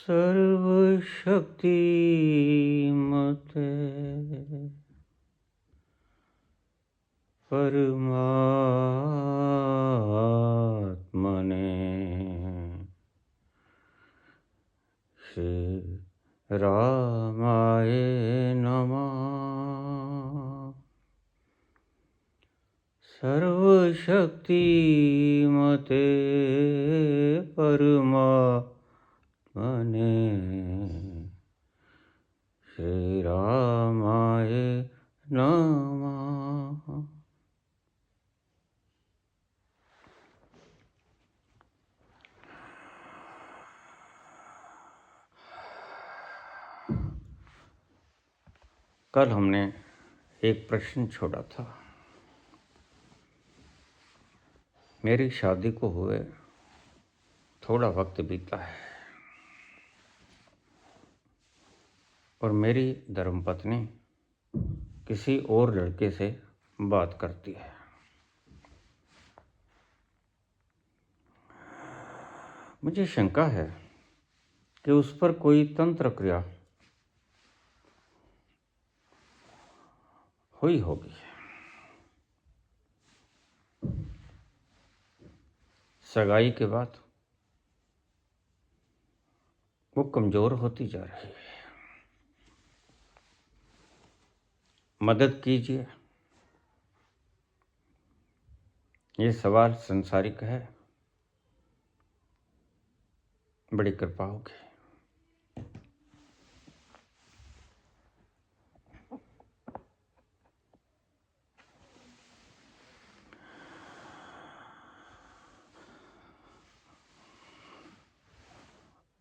सर्वशक्तिमते परमात्मने श्री रामाय नमः। सर्वशक्तिमते परमात्मने श्री रामाय नमः। कल हमने एक प्रश्न छोड़ा था। मेरी शादी को हुए थोड़ा वक्त बीता है और मेरी धर्मपत्नी किसी और लड़के से बात करती है। मुझे शंका है कि उस पर कोई तंत्र क्रिया हुई होगी। सगाई के बाद वो कमजोर होती जा रही है। मदद कीजिए। ये सवाल संसारिक है, बड़ी कृपा होगी।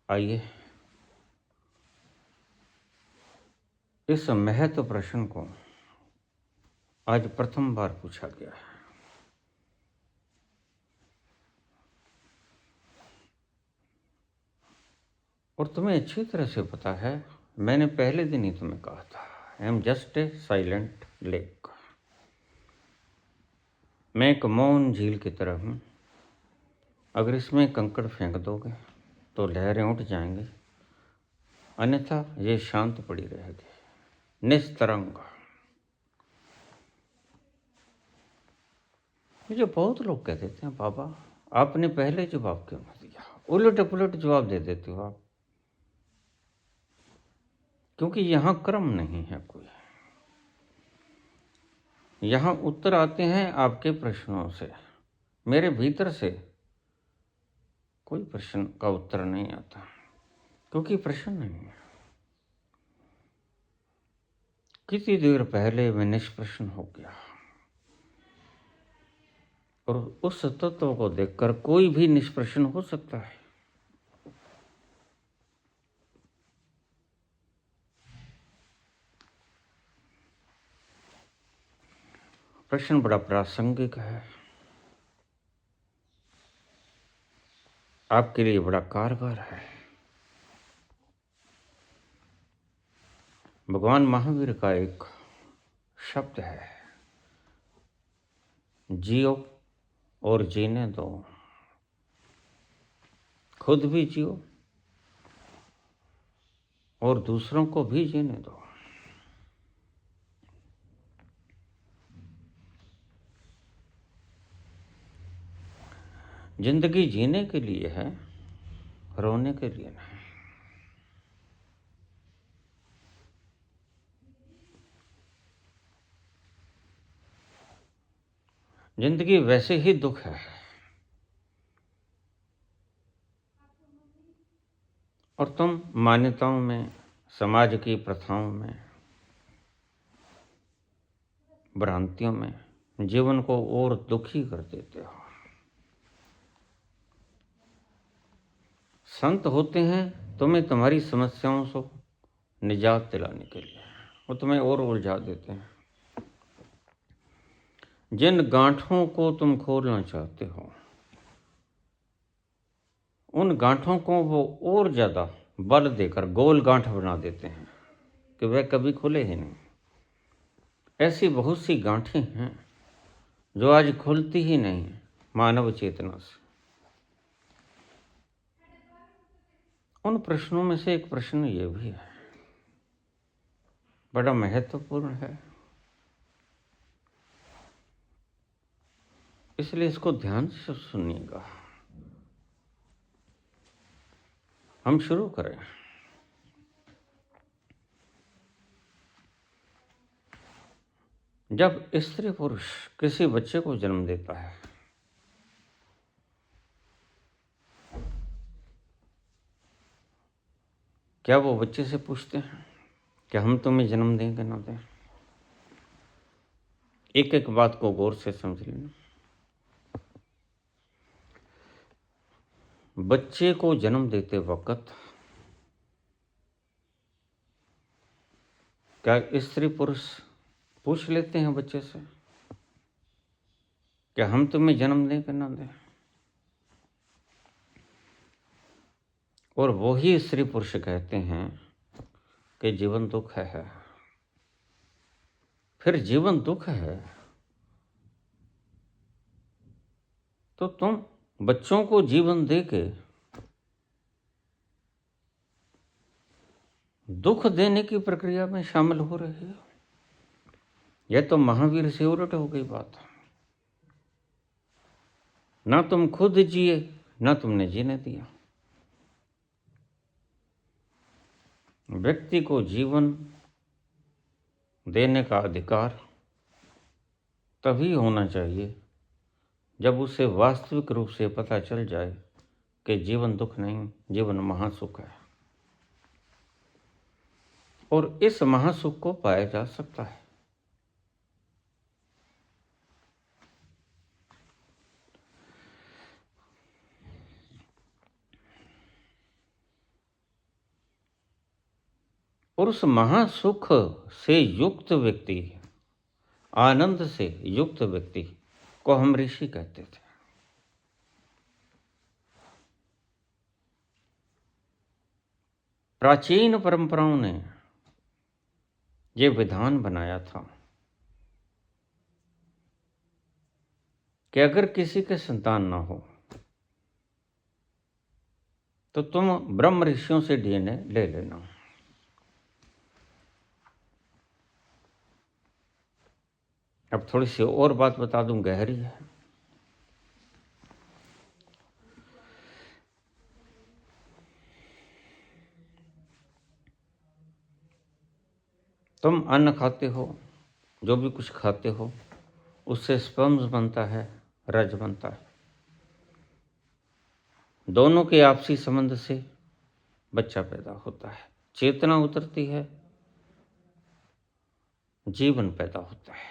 आइए, इस महत्व प्रश्न को आज प्रथम बार पूछा गया है। और तुम्हें अच्छी तरह से पता है, मैंने पहले दिन ही तुम्हें कहा था, I am just a silent lake. मैं एक मौन झील की तरह हूँ। अगर इसमें कंकड़ फेंक दोगे तो लहरें उठ जाएंगी, अन्यथा ये शांत पड़ी रहेगी, निस्तरंग। मुझे बहुत लोग कह देते हैं, बाबा आपने पहले जवाब क्यों नहीं दिया, उलट पुलट जवाब दे देते हो आप। क्योंकि यहाँ क्रम नहीं है कोई। यहाँ उत्तर आते हैं आपके प्रश्नों से। मेरे भीतर से कोई प्रश्न का उत्तर नहीं आता, क्योंकि प्रश्न नहीं है। कितनी देर पहले मैं निष्प्रश्न हो गया, और उस तत्व को देखकर कोई भी निष्प्रश्न हो सकता है। प्रश्न बड़ा प्रासंगिक है, आपके लिए बड़ा कारगर है। भगवान महावीर का एक शब्द है, जियो और जीने दो। खुद भी जियो और दूसरों को भी जीने दो। जिंदगी जीने के लिए है, रोने के लिए नहीं। जिंदगी वैसे ही दुख है, और तुम मान्यताओं में, समाज की प्रथाओं में, भ्रांतियों में जीवन को और दुखी कर देते हो। संत होते हैं तुम्हें तुम्हारी समस्याओं से निजात दिलाने के लिए, वो तुम्हें और उलझा देते हैं। जिन गांठों को तुम खोलना चाहते हो, उन गांठों को वो और ज़्यादा बल देकर गोल गांठ बना देते हैं कि वह कभी खुले ही नहीं। ऐसी बहुत सी गांठें हैं जो आज खुलती ही नहीं मानव चेतना से। उन प्रश्नों में से एक प्रश्न ये भी है, बड़ा महत्वपूर्ण है, इसलिए इसको ध्यान से सुनिएगा। हम शुरू करें। जब स्त्री पुरुष किसी बच्चे को जन्म देता है, क्या वो बच्चे से पूछते हैं कि हम तुम्हें जन्म दें कि ना दें? एक एक बात को गौर से समझ लेना। बच्चे को जन्म देते वक्त क्या स्त्री पुरुष पूछ लेते हैं बच्चे से कि हम तुम्हें जन्म दें कि ना दें? और वही स्त्री पुरुष कहते हैं कि जीवन दुख है। फिर जीवन दुख है तो तुम बच्चों को जीवन दे के दुख देने की प्रक्रिया में शामिल हो रहे हो। यह तो महावीर से उलट हो गई बात। ना तुम खुद जिए, ना तुमने जीने दिया। व्यक्ति को जीवन देने का अधिकार तभी होना चाहिए जब उसे वास्तविक रूप से पता चल जाए कि जीवन दुख नहीं, जीवन महासुख है। और इस महासुख को पाया जा सकता है। और उस महासुख से युक्त व्यक्ति, आनंद से युक्त व्यक्ति को हम ऋषि कहते थे। प्राचीन परंपराओं ने ये विधान बनाया था कि अगर किसी के संतान ना हो तो तुम ब्रह्म ऋषियों से डीएनए ले लेना। अब थोड़ी सी और बात बता दूं, गहरी है। तुम अन्न खाते हो, जो भी कुछ खाते हो, उससे स्पर्म्स बनता है, रज बनता है। दोनों के आपसी संबंध से बच्चा पैदा होता है, चेतना उतरती है, जीवन पैदा होता है।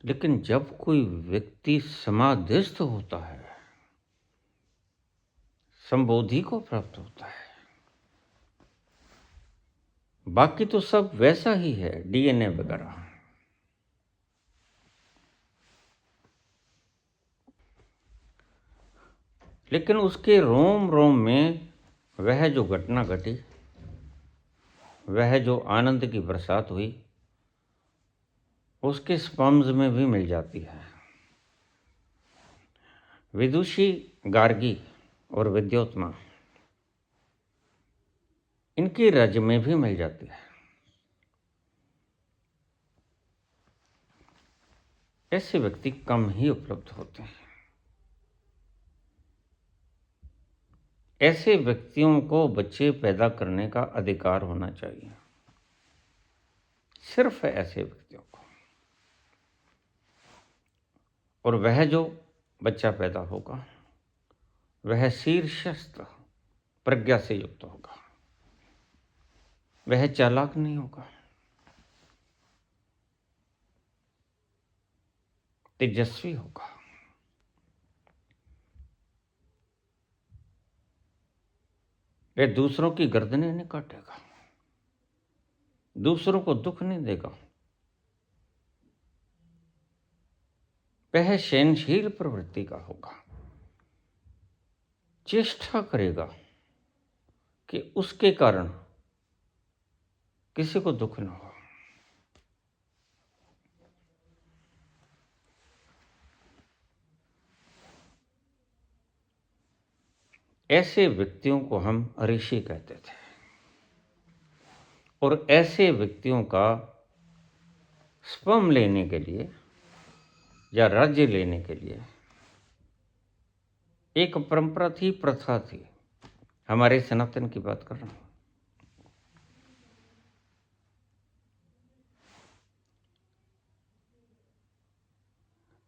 लेकिन जब कोई व्यक्ति समाधिस्थ होता है, संबोधि को प्राप्त होता है, बाकी तो सब वैसा ही है, डीएनए वगैरह। लेकिन उसके रोम रोम में वह जो घटना घटी, वह जो आनंद की बरसात हुई, उसके स्पर्म्स में भी मिल जाती है। विदुषी, गार्गी और विद्योत्मा, इनकी रज में भी मिल जाती है। ऐसे व्यक्ति कम ही उपलब्ध होते हैं। ऐसे व्यक्तियों को बच्चे पैदा करने का अधिकार होना चाहिए, सिर्फ ऐसे व्यक्तियों को। और वह जो बच्चा पैदा होगा वह शीर्षस्थ प्रज्ञा से युक्त होगा, वह चालाक नहीं होगा, तेजस्वी होगा। वह दूसरों की गर्दनें नहीं काटेगा, दूसरों को दुख नहीं देगा, वह सहनशील प्रवृत्ति का होगा, चेष्टा करेगा कि उसके कारण किसी को दुख न हो। ऐसे व्यक्तियों को हम ऋषि कहते थे, और ऐसे व्यक्तियों का स्पर्म लेने के लिए या राज्य लेने के लिए एक परंपरा थी, प्रथा थी। हमारे सनातन की बात कर रहा हूं।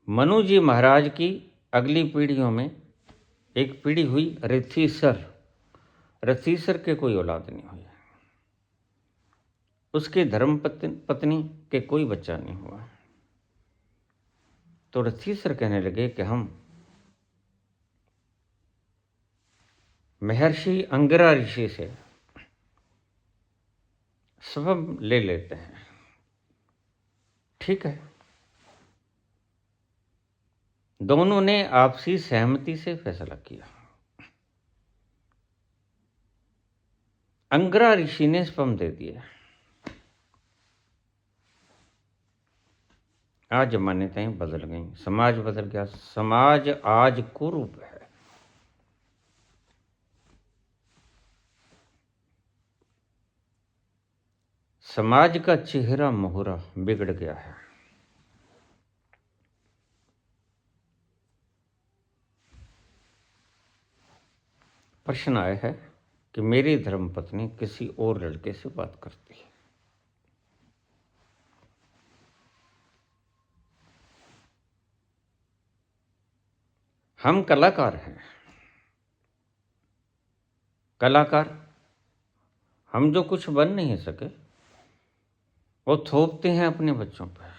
मनु जी महाराज की अगली पीढ़ियों में एक पीढ़ी हुई रथीसर। रथीसर के कोई औलाद नहीं हुई, उसके धर्म पत्नी के कोई बच्चा नहीं हुआ। तो रथीसर कहने लगे कि हम महर्षि अंगिरा ऋषि से स्पर्म ले लेते हैं। ठीक है, दोनों ने आपसी सहमति से फैसला किया। अंगिरा ऋषि ने स्पर्म दे दिया। आज मान्यताएं बदल गई, समाज बदल गया। समाज आज कुरूप है। समाज का चेहरा मोहरा बिगड़ गया है। प्रश्न आया है कि मेरी धर्मपत्नी किसी और लड़के से बात करती है। हम कलाकार हैं। कलाकार हम जो कुछ बन नहीं सके वो थोपते हैं अपने बच्चों पर।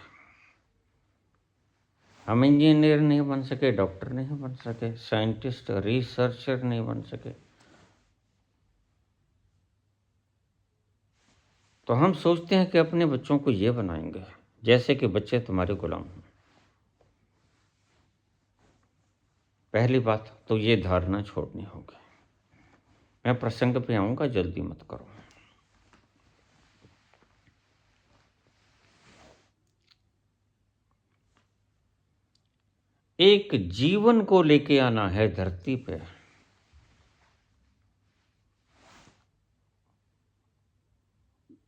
हम इंजीनियर नहीं बन सके, डॉक्टर नहीं बन सके, साइंटिस्ट रिसर्चर नहीं बन सके, तो हम सोचते हैं कि अपने बच्चों को ये बनाएंगे जैसे कि बच्चे तुम्हारे गुलाम हैं। पहली बात तो ये धारणा छोड़नी होगी। मैं प्रसंग पे आऊंगा, जल्दी मत करो। एक जीवन को लेके आना है धरती पे,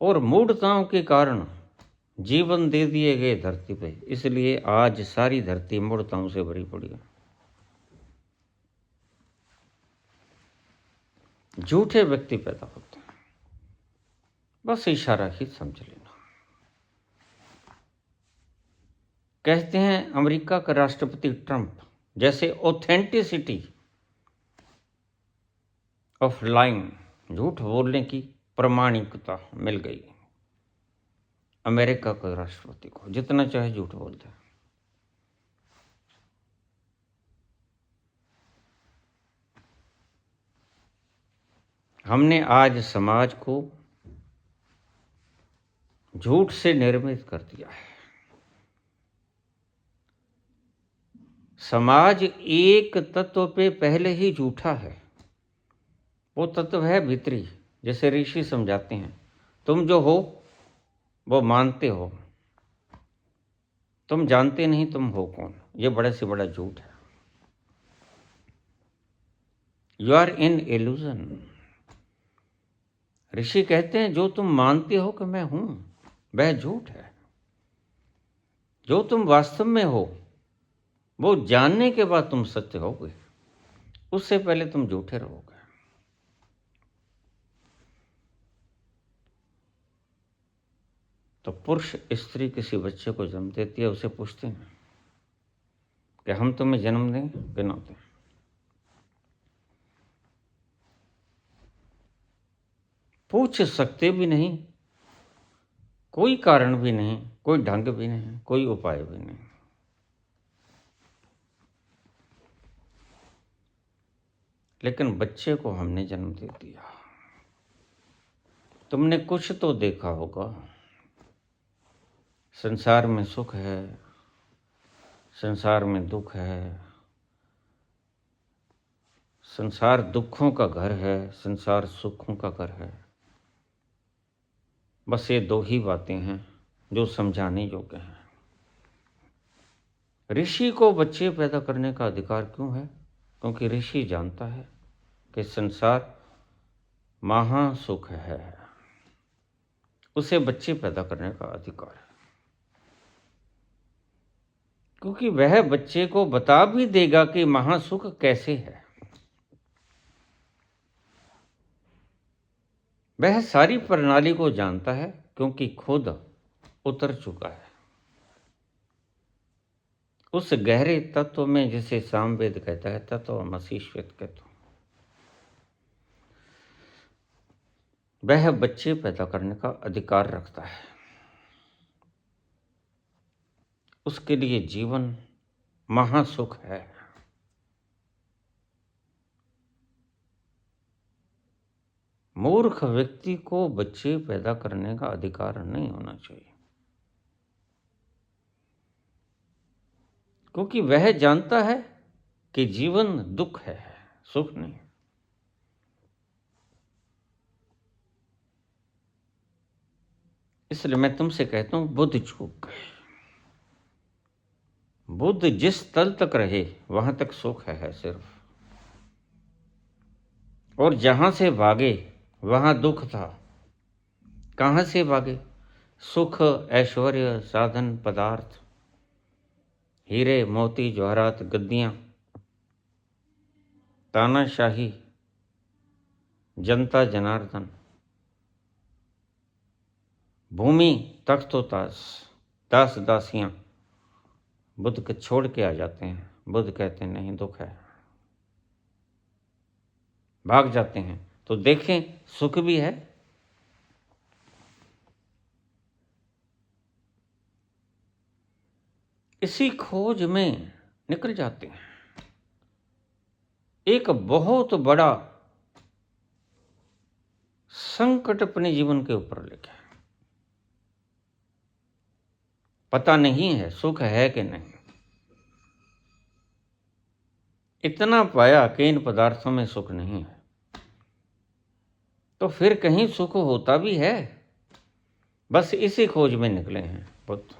और मूढ़ताओं के कारण जीवन दे दिए गए धरती पे, इसलिए आज सारी धरती मूढ़ताओं से भरी पड़ी है। झूठे व्यक्ति पैदा होते हैं, बस इशारा ही समझ लेना। कहते हैं अमेरिका का राष्ट्रपति ट्रंप जैसे ऑथेंटिसिटी ऑफ लाइंग, झूठ बोलने की प्रमाणिकता मिल गई अमेरिका के राष्ट्रपति को। जितना चाहे झूठ बोलते हैं। हमने आज समाज को झूठ से निर्मित कर दिया है। समाज एक तत्व पे पहले ही झूठा है। वो तत्व है भीतरी। जैसे ऋषि समझाते हैं, तुम जो हो वो मानते हो, तुम जानते नहीं तुम हो कौन। ये बड़े से बड़ा झूठ है। You are in illusion. ऋषि कहते हैं जो तुम मानते हो कि मैं हूं वह झूठ है। जो तुम वास्तव में हो वो जानने के बाद तुम सत्य होगे, उससे पहले तुम झूठे रहोगे। तो पुरुष स्त्री किसी बच्चे को जन्म देती है, उसे पूछते हैं कि हम तुम्हें जन्म दें कि ना दें। पूछ सकते भी नहीं, कोई कारण भी नहीं, कोई ढंग भी नहीं, कोई उपाय भी नहीं। लेकिन बच्चे को हमने जन्म दे दिया। तुमने कुछ तो देखा होगा। संसार में सुख है, संसार में दुख है, संसार दुखों का घर है, संसार सुखों का घर है। बस ये दो ही बातें हैं जो समझाने योग्य हैं। ऋषि को बच्चे पैदा करने का अधिकार क्यों है? क्योंकि ऋषि जानता है कि संसार महासुख है, उसे बच्चे पैदा करने का अधिकार है, क्योंकि वह बच्चे को बता भी देगा कि महासुख कैसे है। वह सारी प्रणाली को जानता है क्योंकि खुद उतर चुका है उस गहरे तत्व में जिसे सामवेद कहता है तत्वमसि श्वेत केतु। वह बच्चे पैदा करने का अधिकार रखता है, उसके लिए जीवन महासुख है। मूर्ख व्यक्ति को बच्चे पैदा करने का अधिकार नहीं होना चाहिए, क्योंकि वह जानता है कि जीवन दुख है, सुख नहीं। इसलिए मैं तुमसे कहता हूं, बुद्ध चूक गए। बुद्ध जिस तल तक रहे वहां तक सुख है सिर्फ, और जहां से भागे वहां दुख था। कहां से भागे? सुख, ऐश्वर्य, साधन, पदार्थ, हीरे मोती जवाहरात, गद्दियां, तानाशाही, जनता जनार्दन, भूमि, तख्तो ताश, दास दासियां बुद्ध के छोड़ के आ जाते हैं। बुद्ध कहते हैं नहीं, दुख है, भाग जाते हैं। तो देखें, सुख भी है। इसी खोज में निकल जाते हैं। एक बहुत बड़ा संकट अपने जीवन के ऊपर लेके, पता नहीं है सुख है कि नहीं। इतना पाया कि इन पदार्थों में सुख नहीं है, तो फिर कहीं सुख होता भी है? बस इसी खोज में निकले हैं बुद्ध।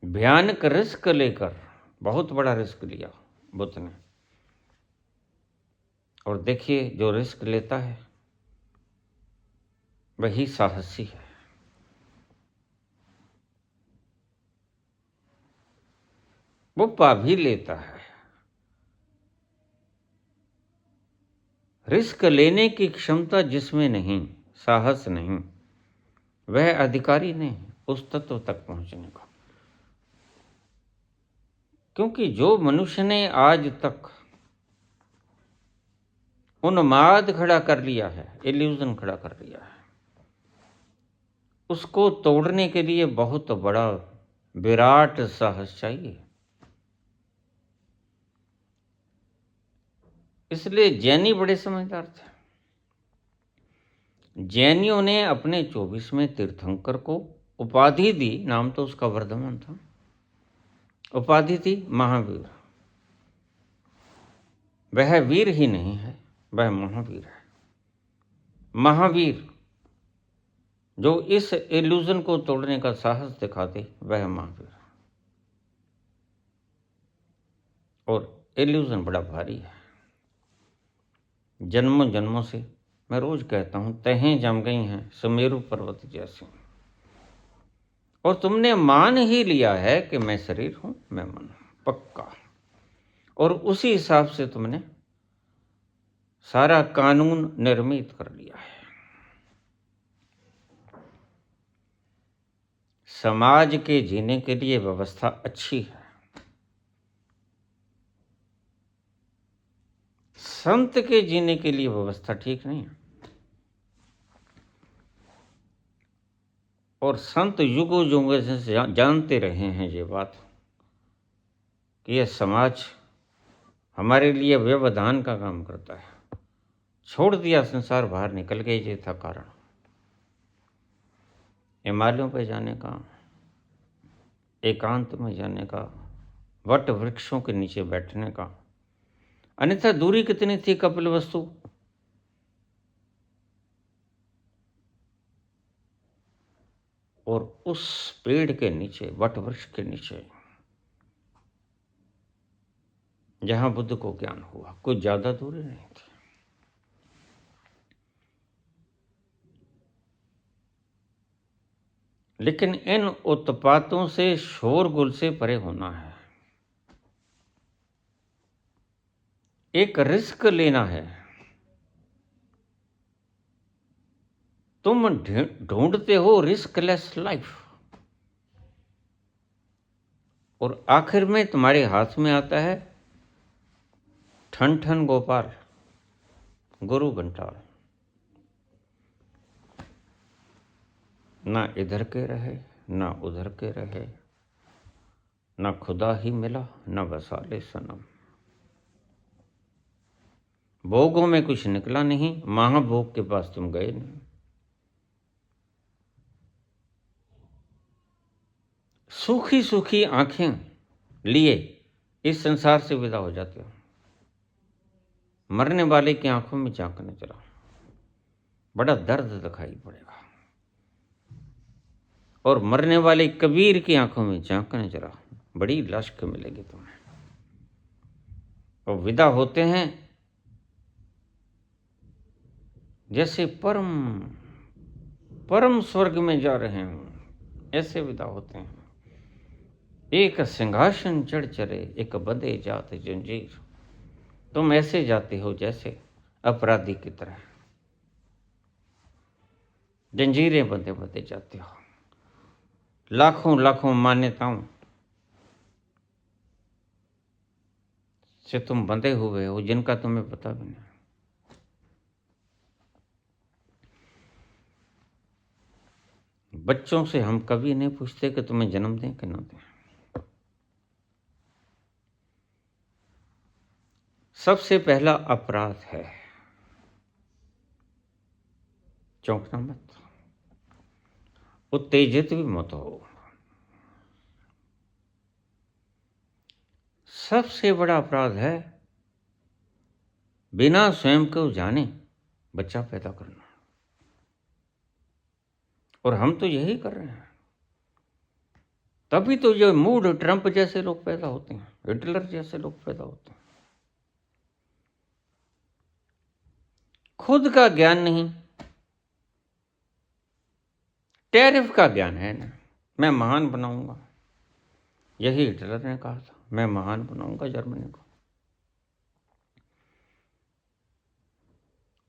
भयानक रिस्क लेकर, बहुत बड़ा रिस्क लिया बुद्ध ने, और देखिए जो रिस्क लेता है वही साहसी है। वो पा भी लेता है। रिस्क लेने की क्षमता जिसमें नहीं, साहस नहीं, वह अधिकारी नहीं उस तत्व तक पहुंचने का। क्योंकि जो मनुष्य ने आज तक उन्माद खड़ा कर लिया है, इल्यूजन खड़ा कर लिया है, उसको तोड़ने के लिए बहुत बड़ा विराट साहस चाहिए। इसलिए जैनी बड़े समझदार थे। जैनियों ने अपने 24वें तीर्थंकर को उपाधि दी, नाम तो उसका वर्धमान था, उपाधि थी महावीर। वह वीर ही नहीं है, वह महावीर है। महावीर जो इस इल्यूजन को तोड़ने का साहस दिखाते, वह महावीर। और इल्यूजन बड़ा भारी है। जन्मों जन्मों से, मैं रोज कहता हूं, तहें जम गई हैं सुमेरु पर्वत जैसी, और तुमने मान ही लिया है कि मैं शरीर हूं, मैं मन हूं, पक्का। और उसी हिसाब से तुमने सारा कानून निर्मित कर लिया है। समाज के जीने के लिए व्यवस्था अच्छी है, संत के जीने के लिए व्यवस्था ठीक नहीं है। और संत युगों युगों से जानते रहे हैं ये बात कि यह समाज हमारे लिए व्यवधान का काम करता है। छोड़ दिया संसार, बाहर निकल गए, ये था कारण। हिमालयों पे जाने का, एकांत में जाने का, वट वृक्षों के नीचे बैठने का। अन्यथा दूरी कितनी थी कपिलवस्तु, और उस पेड़ के नीचे, वट वृक्ष के नीचे जहां बुद्ध को ज्ञान हुआ, कुछ ज्यादा दूरी नहीं थी। लेकिन इन उत्पातों से, शोरगुल से परे होना है। एक रिस्क लेना है। तुम ढूंढते हो रिस्कलेस लाइफ, और आखिर में तुम्हारे हाथ में आता है ठन ठन गोपाल, गुरु घंटाल। ना इधर के रहे, ना उधर के रहे, ना खुदा ही मिला, ना वसाले सनम। भोगों में कुछ निकला नहीं, महाभोग के पास तुम गए नहीं। सूखी सूखी आंखें लिए इस संसार से विदा हो जाते हो। मरने वाले की आंखों में झांकने चला, बड़ा दर्द दिखाई पड़ेगा। और मरने वाले कबीर की आंखों में झांकने चला, बड़ी लश्क मिलेगी तुम्हें। और विदा होते हैं जैसे परम परम स्वर्ग में जा रहे हों, ऐसे विदा होते हैं। एक सिंहासन चढ़ चले, एक बंधे जात जंजीर। तुम ऐसे जाते हो जैसे अपराधी की तरह, जंजीरें बंधे बंधे जाते हो। लाखों लाखों मान्यताओं से तुम बंधे हुए हो, जिनका तुम्हें पता भी नहीं। बच्चों से हम कभी नहीं पूछते कि तुम्हें जन्म दें कि ना दें। सबसे पहला अपराध है चौंकना मत, उत्तेजित भी मत हो। सबसे बड़ा अपराध है बिना स्वयं को जाने बच्चा पैदा करना। और हम तो यही कर रहे हैं। तभी तो जो मूड ट्रंप जैसे लोग पैदा होते हैं, हिटलर जैसे लोग पैदा होते हैं। खुद का ज्ञान नहीं, टैरिफ का ज्ञान है ना। मैं महान बनाऊंगा, यही हिटलर ने कहा था, मैं महान बनाऊंगा जर्मनी को।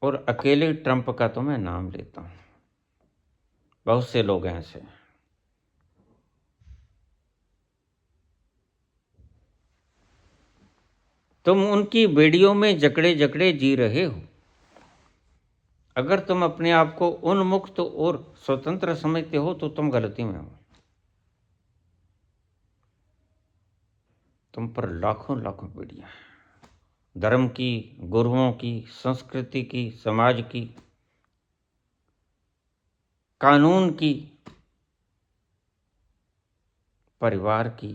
और अकेले ट्रंप का तो मैं नाम लेता हूं, बहुत से लोग हैं ऐसे। तुम उनकी बेड़ियों में जकड़े जकड़े जी रहे हो। अगर तुम अपने आप को उन्मुक्त और स्वतंत्र समझते हो तो तुम गलती में हो। तुम पर लाखों लाखों बेड़ियां हैं, धर्म की, गुरुओं की, संस्कृति की, समाज की, कानून की, परिवार की,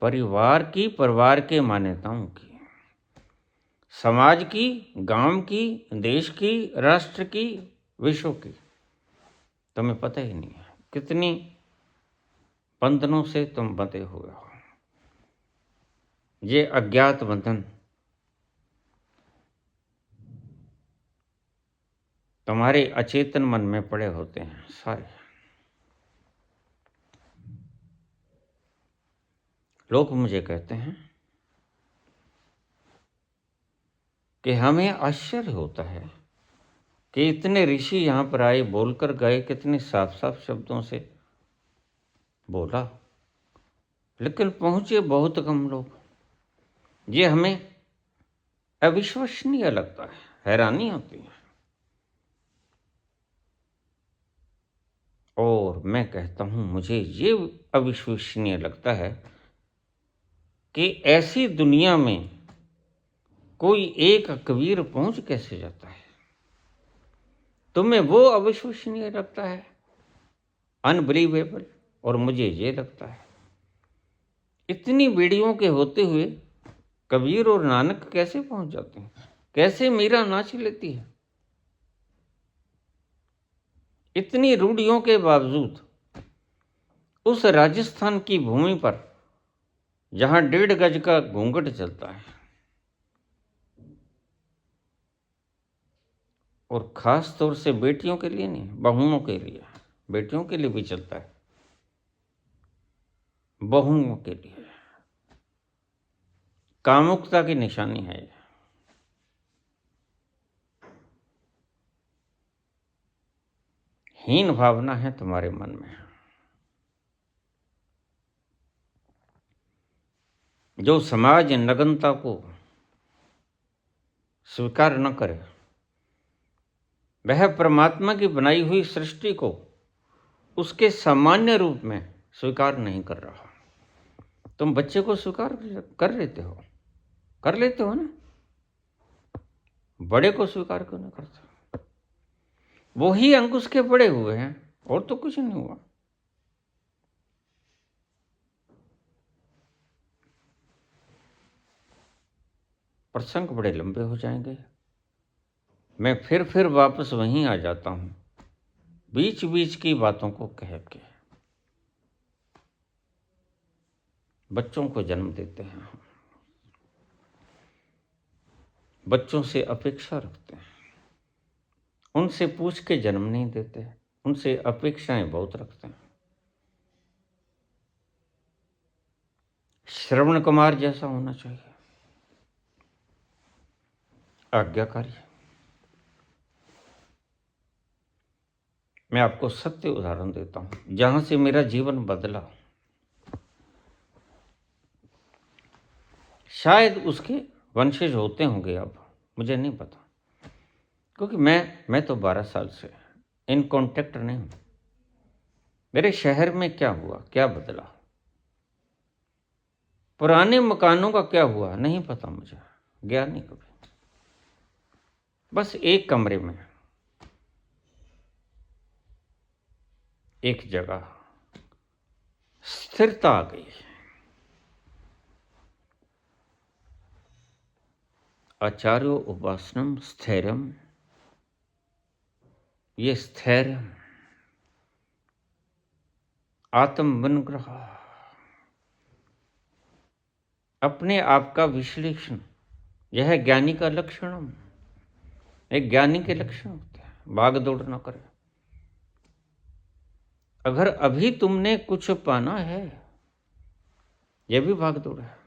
परिवार के मान्यताओं की, समाज की, गांव की, देश की, राष्ट्र की, विश्व की। तुम्हें पता ही नहीं है कितनी बंधनों से तुम बंधे हुए हो। ये अज्ञात बंधन तुम्हारे अचेतन मन में पड़े होते हैं सारे। लोग मुझे कहते हैं कि हमें आश्चर्य होता है कि इतने ऋषि यहाँ पर आए, बोलकर गए, कितने साफ साफ शब्दों से बोला, लेकिन पहुंचे बहुत कम लोग। ये हमें अविश्वसनीय लगता है, हैरानी होती है। और मैं कहता हूं, मुझे ये अविश्वसनीय लगता है कि ऐसी दुनिया में कोई एक कबीर पहुंच कैसे जाता है। तुम्हें वो अविश्वसनीय लगता है, अनबिलीवेबल, और मुझे ये लगता है इतनी बेड़ियों के होते हुए कबीर और नानक कैसे पहुंच जाते हैं, कैसे मीरा नाच लेती है। इतनी रूढ़ियों के बावजूद उस राजस्थान की भूमि पर जहां 1.5 गज का घूंघट चलता है, और खास तौर से बेटियों के लिए नहीं, बहुओं के लिए, बेटियों के लिए भी चलता है, बहुओं के लिए कामुकता की निशानी है। हीन भावना है तुम्हारे मन में, जो समाज नग्नता को स्वीकार न करे, वह परमात्मा की बनाई हुई सृष्टि को उसके सामान्य रूप में स्वीकार नहीं कर रहा। तुम बच्चे को स्वीकार कर लेते हो, कर लेते हो ना, बड़े को स्वीकार क्यों नहीं करते? वो ही अंकुश के बड़े हुए हैं, और तो कुछ नहीं हुआ। प्रसंग बड़े लंबे हो जाएंगे, मैं फिर वापस वहीं आ जाता हूं, बीच बीच की बातों को कह के। बच्चों को जन्म देते हैं, बच्चों से अपेक्षा रखते हैं, उनसे पूछ के जन्म नहीं देते, उनसे अपेक्षाएं बहुत रखते हैं। श्रवण कुमार जैसा होना चाहिए, आज्ञाकारी। मैं आपको सत्य उदाहरण देता हूं, जहां से मेरा जीवन बदला। शायद उसके वंशज होते होंगे, अब मुझे नहीं पता, क्योंकि मैं तो 12 साल से इन कांटेक्ट नहीं हूं। मेरे शहर में क्या हुआ, क्या बदला, पुराने मकानों का क्या हुआ, नहीं पता मुझे, गया नहीं कभी। बस एक कमरे में, एक जगह स्थिरता आ गई। आचार्यो उपासनम स्थैर्यम, ये स्थैर्य, आत्म विनिग्रह, अपने आप का विश्लेषण, यह ज्ञानी का लक्षण। एक ज्ञानी के लक्षण होते हैं, भाग दौड़ न करे। अगर अभी तुमने कुछ पाना है, यह भी भाग दौड़ है।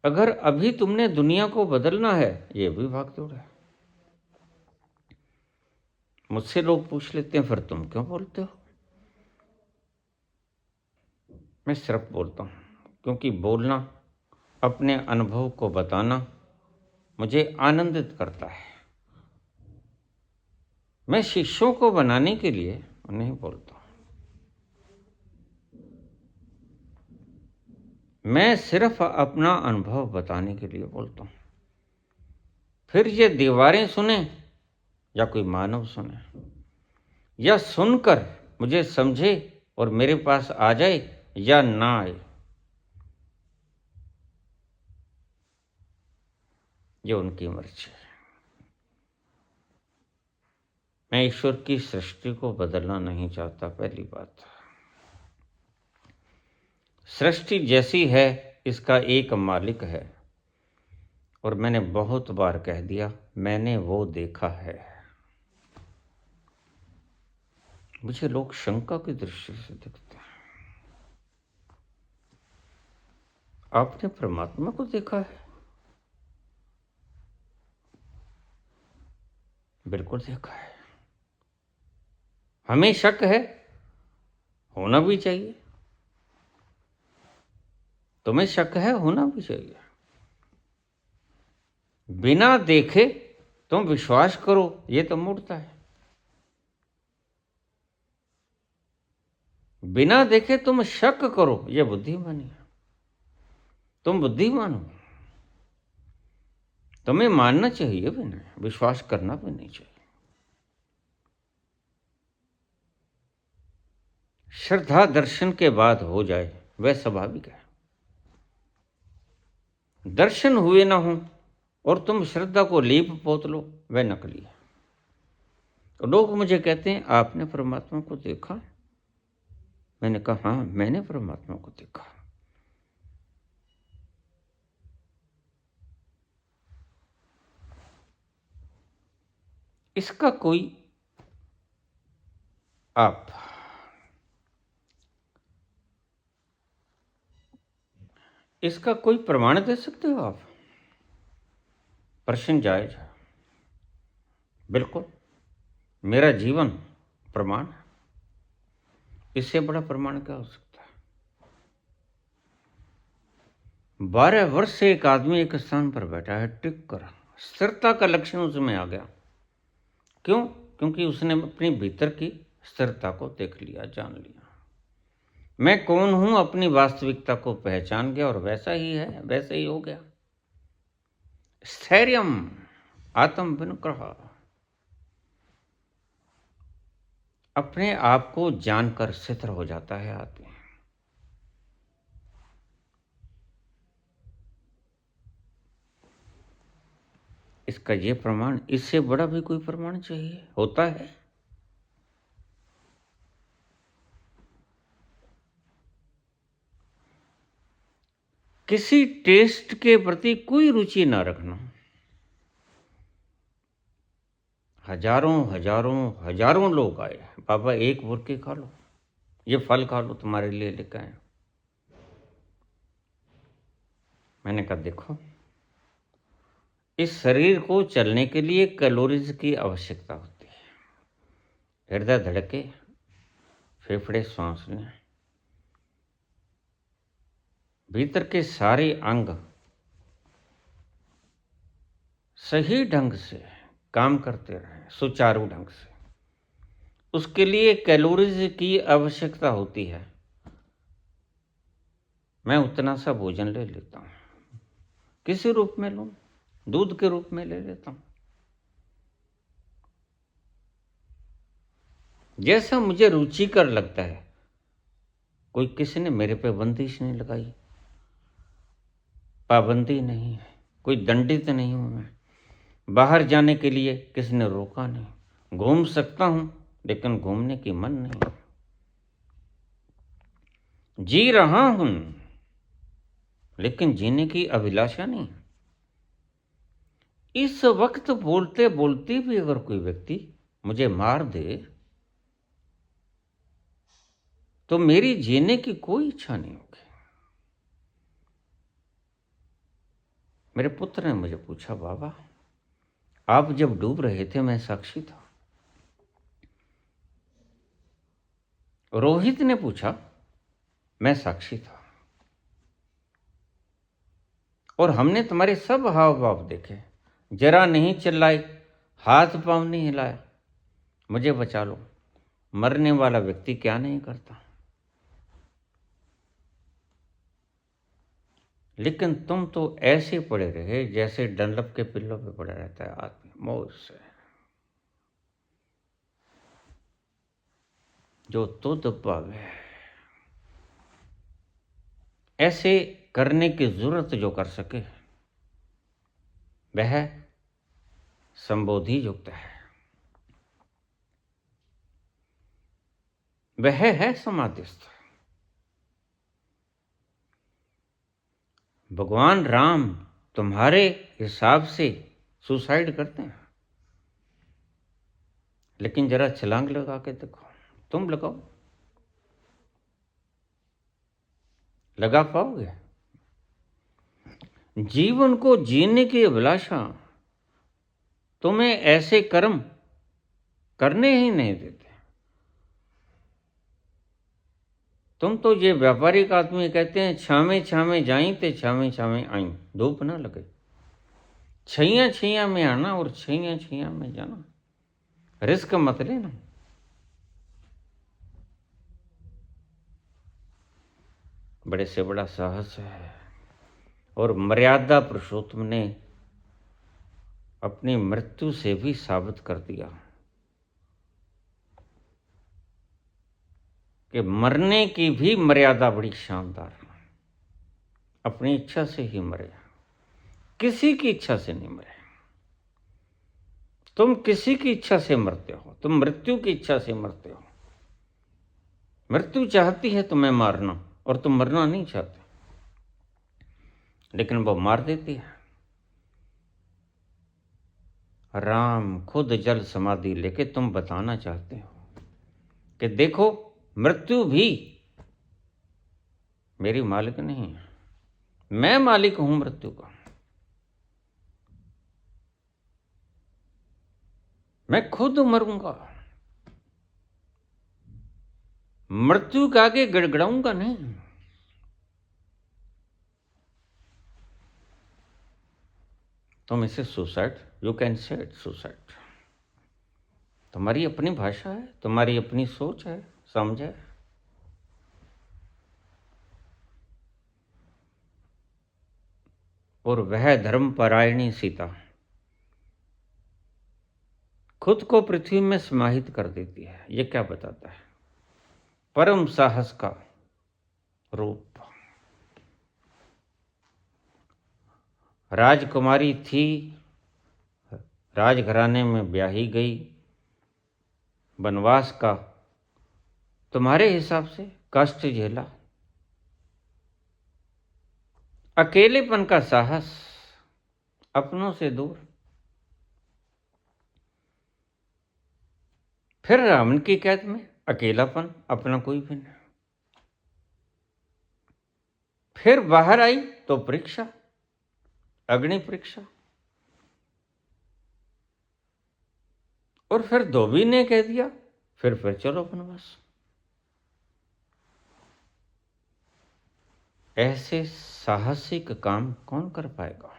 अगर अभी तुमने दुनिया को बदलना है, यह भी भाग दौड़ है। मुझसे लोग पूछ लेते हैं, फिर तुम क्यों बोलते हो? मैं सिर्फ बोलता हूं क्योंकि बोलना, अपने अनुभव को बताना मुझे आनंदित करता है। मैं शिष्यों को बनाने के लिए नहीं बोलता, मैं सिर्फ अपना अनुभव बताने के लिए बोलता हूं। फिर ये दीवारें सुने या कोई मानव सुने, या सुनकर मुझे समझे और मेरे पास आ जाए या ना आए, ये उनकी मर्जी है। मैं ईश्वर की सृष्टि को बदलना नहीं चाहता। पहली बात, सृष्टि जैसी है इसका एक मालिक है, और मैंने बहुत बार कह दिया, मैंने वो देखा है। मुझे लोग शंका की दृष्टि से देखते हैं। आपने परमात्मा को देखा है? बिल्कुल देखा है। हमें शक है, होना भी चाहिए। तुम्हें शक है, होना भी चाहिए। बिना देखे तुम विश्वास करो, ये तो मूर्खता है। बिना देखे तुम शक करो, ये बुद्धिमानी है। तुम बुद्धिमान हो, तुम्हें मानना चाहिए भी नहीं, विश्वास करना भी नहीं चाहिए। श्रद्धा दर्शन के बाद हो जाए, वह स्वाभाविक है। दर्शन हुए ना हो और तुम श्रद्धा को लीप पोत लो, वह नकली है। तो लोग मुझे कहते हैं, आपने परमात्मा को देखा? मैंने कहा, हाँ, मैंने परमात्मा को देखा। इसका कोई आप इसका कोई प्रमाण दे सकते हो आप? प्रश्न जायज है। बिल्कुल, मेरा जीवन प्रमाण है। इससे बड़ा प्रमाण क्या हो सकता है? 12 वर्ष से एक आदमी एक स्थान पर बैठा है टिक कर, स्थिरता का लक्षण उसमें आ गया। क्यों? क्योंकि उसने अपनी भीतर की स्थिरता को देख लिया, जान लिया। मैं कौन हूं, अपनी वास्तविकता को पहचान गया और वैसा ही है, वैसा ही हो गया। स्थैर्यम आत्म विनुग्रह, अपने आप को जानकर स्थिर हो जाता है आदमी। इसका ये प्रमाण, इससे बड़ा भी कोई प्रमाण चाहिए? होता है? किसी टेस्ट के प्रति कोई रुचि ना रखना। हजारों हजारों हजारों लोग आए, बाबा एक बुरके खा लो, ये फल खा लो, तुम्हारे लिए लेकर आए। मैंने कहा देखो, इस शरीर को चलने के लिए कैलोरीज की आवश्यकता होती है। हृदय धड़के, फेफड़े सांस लें, भीतर के सारे अंग सही ढंग से काम करते रहें, सुचारू ढंग से, उसके लिए कैलोरीज की आवश्यकता होती है। मैं उतना सा भोजन ले लेता हूँ, किसी रूप में लूँ, दूध के रूप में ले लेता हूँ, जैसा मुझे रुचिकर लगता है। कोई किसी ने मेरे पे बंदिश नहीं लगाई, पाबंदी नहीं है, कोई दंडित नहीं हूं मैं। बाहर जाने के लिए किसी ने रोका नहीं। घूम सकता हूं, लेकिन घूमने की मन नहीं। जी रहा हूं, लेकिन जीने की अभिलाषा नहीं। इस वक्त बोलते बोलते भी अगर कोई व्यक्ति मुझे मार दे तो मेरी जीने की कोई इच्छा नहीं होगी। मेरे पुत्र ने मुझे पूछा, बाबा आप जब डूब रहे थे मैं साक्षी था। रोहित ने पूछा, मैं साक्षी था। और हमने तुम्हारे सब हाव भाव देखे, जरा नहीं चिल्लाए, हाथ पांव नहीं हिलाया, मुझे बचा लो। मरने वाला व्यक्ति क्या नहीं करता? लेकिन तुम तो ऐसे पड़े रहे जैसे डंलप के पिल्लों पे पड़ा रहता है आदमी, मौज से। जो तुद पावे, ऐसे करने की जरूरत जो कर सके वह संबोधि युक्त है, वह है समाधिस्थ। भगवान राम तुम्हारे हिसाब से सुसाइड करते हैं, लेकिन जरा छलांग लगा के देखो, तुम लगाओ, लगा पाओगे? जीवन को जीने की अभिलाषा तुम्हें ऐसे कर्म करने ही नहीं देते। तुम तो ये व्यापारिक आदमी कहते हैं, छामे छामे जाई ते छामे छामे आई, धूप ना लगे। छैया छैया में आना और छैया छैया में जाना, रिस्क मत लेना। बड़े से बड़ा साहस है। और मर्यादा पुरुषोत्तम ने अपनी मृत्यु से भी साबित कर दिया कि मरने की भी मर्यादा बड़ी शानदार। अपनी इच्छा से ही मरे, किसी की इच्छा से नहीं मरे। तुम किसी की इच्छा से मरते हो, तुम मृत्यु की इच्छा से मरते हो। मृत्यु चाहती है तुम्हें मारना और तुम मरना नहीं चाहते, लेकिन वो मार देती है। राम खुद जल समाधि लेके तुम बताना चाहते हो कि देखो मृत्यु भी मेरी मालिक नहीं है, मैं मालिक हूं मृत्यु का। मैं खुद मरूंगा, मृत्यु के आगे गिड़गिड़ाऊंगा नहीं। तुम इसे suicide, you can say it suicide. तुम्हारी अपनी भाषा है, तुम्हारी अपनी सोच है, समझ है। और वह धर्मपरायणी सीता खुद को पृथ्वी में समाहित कर देती है। ये क्या बताता है? परम साहस का रूप। राजकुमारी थी, राजघराने में ब्याही गई, वनवास का तुम्हारे हिसाब से कष्ट झेला, अकेलेपन का साहस, अपनों से दूर, फिर रावण की कैद में अकेलापन, अपना कोई भी नहीं। फिर बाहर आई तो परीक्षा, अग्नि परीक्षा, और फिर धोबी ने कह दिया फिर चलो वनवास। ऐसे साहसिक काम कौन कर पाएगा?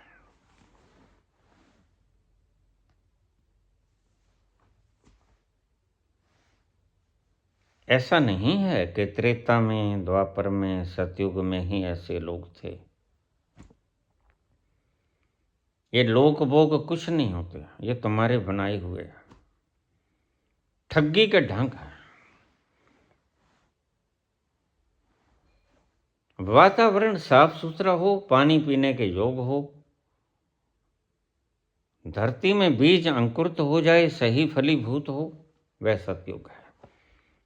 ऐसा नहीं है कि त्रेता में, द्वापर में, सतयुग में ही ऐसे लोग थे। ये लोक भोग कुछ नहीं होते, ये तुम्हारे बनाए हुए ठगी के ढंग है। वातावरण साफ सुथरा हो, पानी पीने के योग्य हो, धरती में बीज अंकुरित हो जाए, सही फलीभूत हो, वह सतयुग है।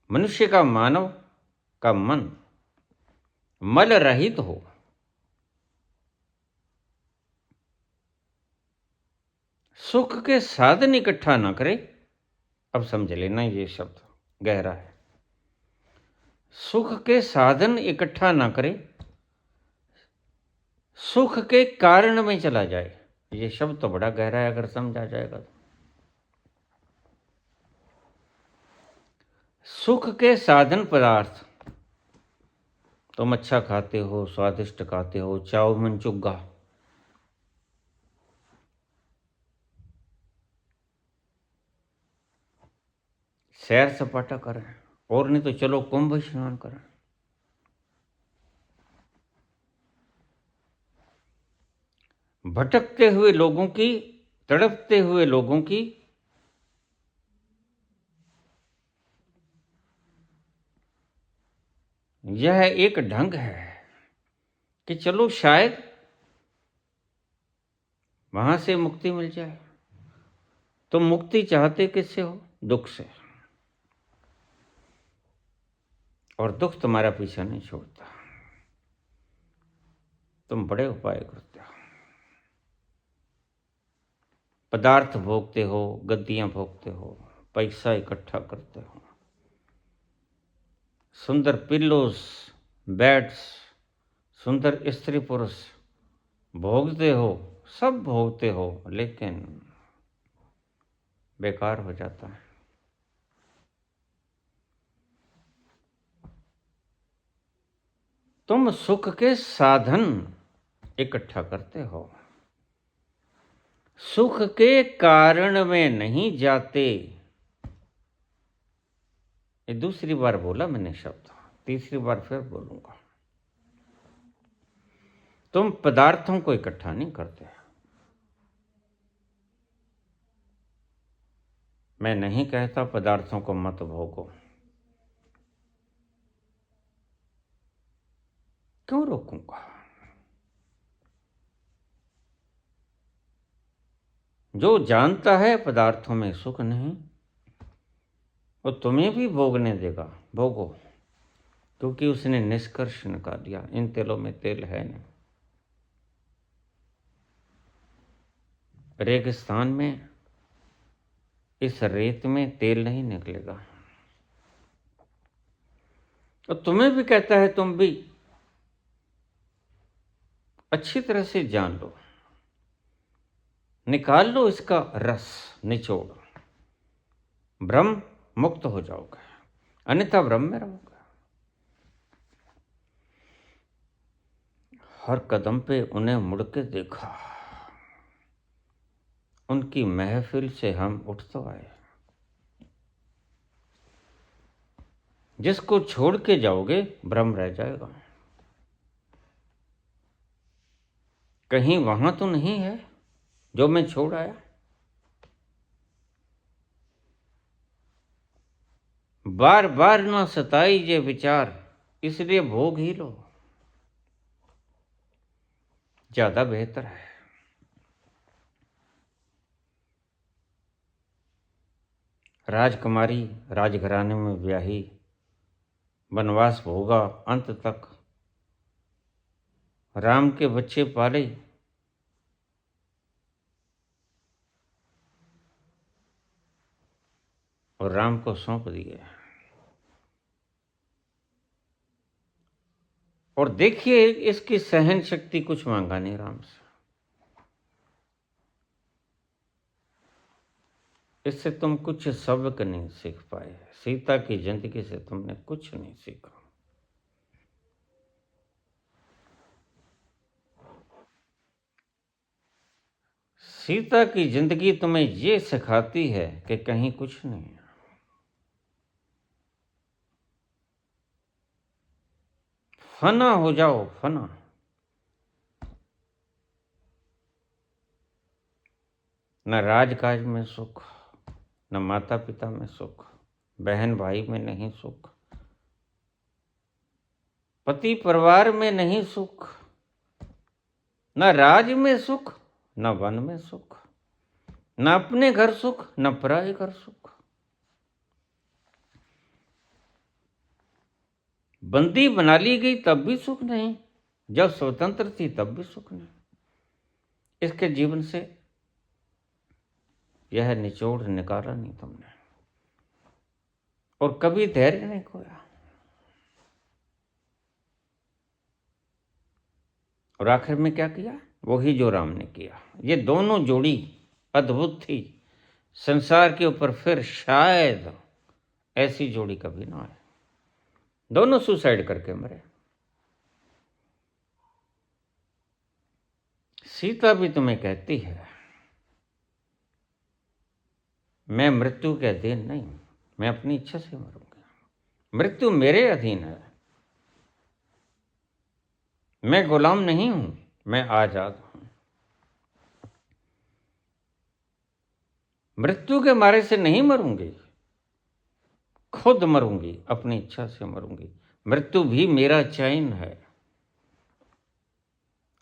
मनुष्य का, मानव का मन मल रहित हो, सुख के साधन इकट्ठा ना करे। अब समझ लेना ये शब्द गहरा है। सुख के साधन इकट्ठा ना करे, सुख के कारण में चला जाए। ये शब्द तो बड़ा गहरा है, अगर समझा जाएगा तो। सुख के साधन पदार्थ, तुम अच्छा खाते हो, स्वादिष्ट खाते हो, चाउमीन, चुग्गा, सैर सपाटा करें, और नहीं तो चलो कुंभ स्नान करें। भटकते हुए लोगों की, तड़पते हुए लोगों की यह एक ढंग है कि चलो शायद वहां से मुक्ति मिल जाए। तुम मुक्ति चाहते किससे हो? दुख से। और दुख तुम्हारा पीछा नहीं छोड़ता। तुम बड़े उपाय करते हो, पदार्थ भोगते हो, गद्दियां भोगते हो, पैसा इकट्ठा करते हो, सुंदर पिल्लोस, बेड्स, सुंदर स्त्री पुरुष भोगते हो, सब भोगते हो, लेकिन बेकार हो जाता है। तुम सुख के साधन इकट्ठा करते हो, सुख के कारण में नहीं जाते। ये दूसरी बार बोला मैंने शब्द, तीसरी बार फिर बोलूंगा। तुम पदार्थों को इकट्ठा नहीं करते। मैं नहीं कहता पदार्थों को मत भोगो, क्यों रोकूंगा? जो जानता है पदार्थों में सुख नहीं, वो तुम्हें भी भोगने देगा, भोगो, क्योंकि उसने निष्कर्ष निकाल दिया इन तेलों में तेल है नहीं। रेगिस्तान में इस रेत में तेल नहीं निकलेगा। तो तुम्हें भी कहता है, तुम भी अच्छी तरह से जान लो, निकाल लो इसका रस, निचोड़, ब्रह्म मुक्त हो जाओगे, अन्यथा ब्रह्म में रहोगे। हर कदम पे उन्हें मुड़ के देखा, उनकी महफिल से हम उठ तो आए। जिसको छोड़ के जाओगे ब्रह्म रह जाएगा। कहीं वहां तो नहीं है जो मैं छोड़ आया? बार बार ना सताई ये विचार, इसलिए भोग ही लो, ज्यादा बेहतर है। राजकुमारी राजघराने में ब्याही, वनवास भोगा अंत तक, राम के बच्चे पाले, और राम को सौंप दिए। और देखिए, इसकी सहन शक्ति कुछ मांगा नहीं राम से। इससे तुम कुछ सबक नहीं सीख पाए। सीता की जिंदगी से तुमने कुछ नहीं सीखा। सीता की जिंदगी तुम्हें ये सिखाती है कि कहीं कुछ नहीं है। फना हो जाओ, फना। न राजकाज में सुख, न माता पिता में सुख, बहन भाई में नहीं सुख, पति परिवार में नहीं सुख, न राज में सुख, न वन में सुख, न अपने घर सुख, न पराए घर सुख। बंदी बना ली गई तब भी सुख नहीं, जब स्वतंत्र थी तब भी सुख नहीं। इसके जीवन से यह निचोड़ निकाला नहीं तुमने, और कभी धैर्य नहीं खोया। और आखिर में क्या किया? वही जो राम ने किया। ये दोनों जोड़ी अद्भुत थी। संसार के ऊपर फिर शायद ऐसी जोड़ी कभी ना आए। दोनों सुसाइड करके मरे। सीता भी तुम्हें कहती है, मैं मृत्यु के अधीन नहीं, मैं अपनी इच्छा से मरूंगा। मृत्यु मेरे अधीन है, मैं गुलाम नहीं हूं, मैं आजाद हूं। मृत्यु के मारे से नहीं मरूंगी, खुद मरूंगी, अपनी इच्छा से मरूंगी। मृत्यु भी मेरा चयन है।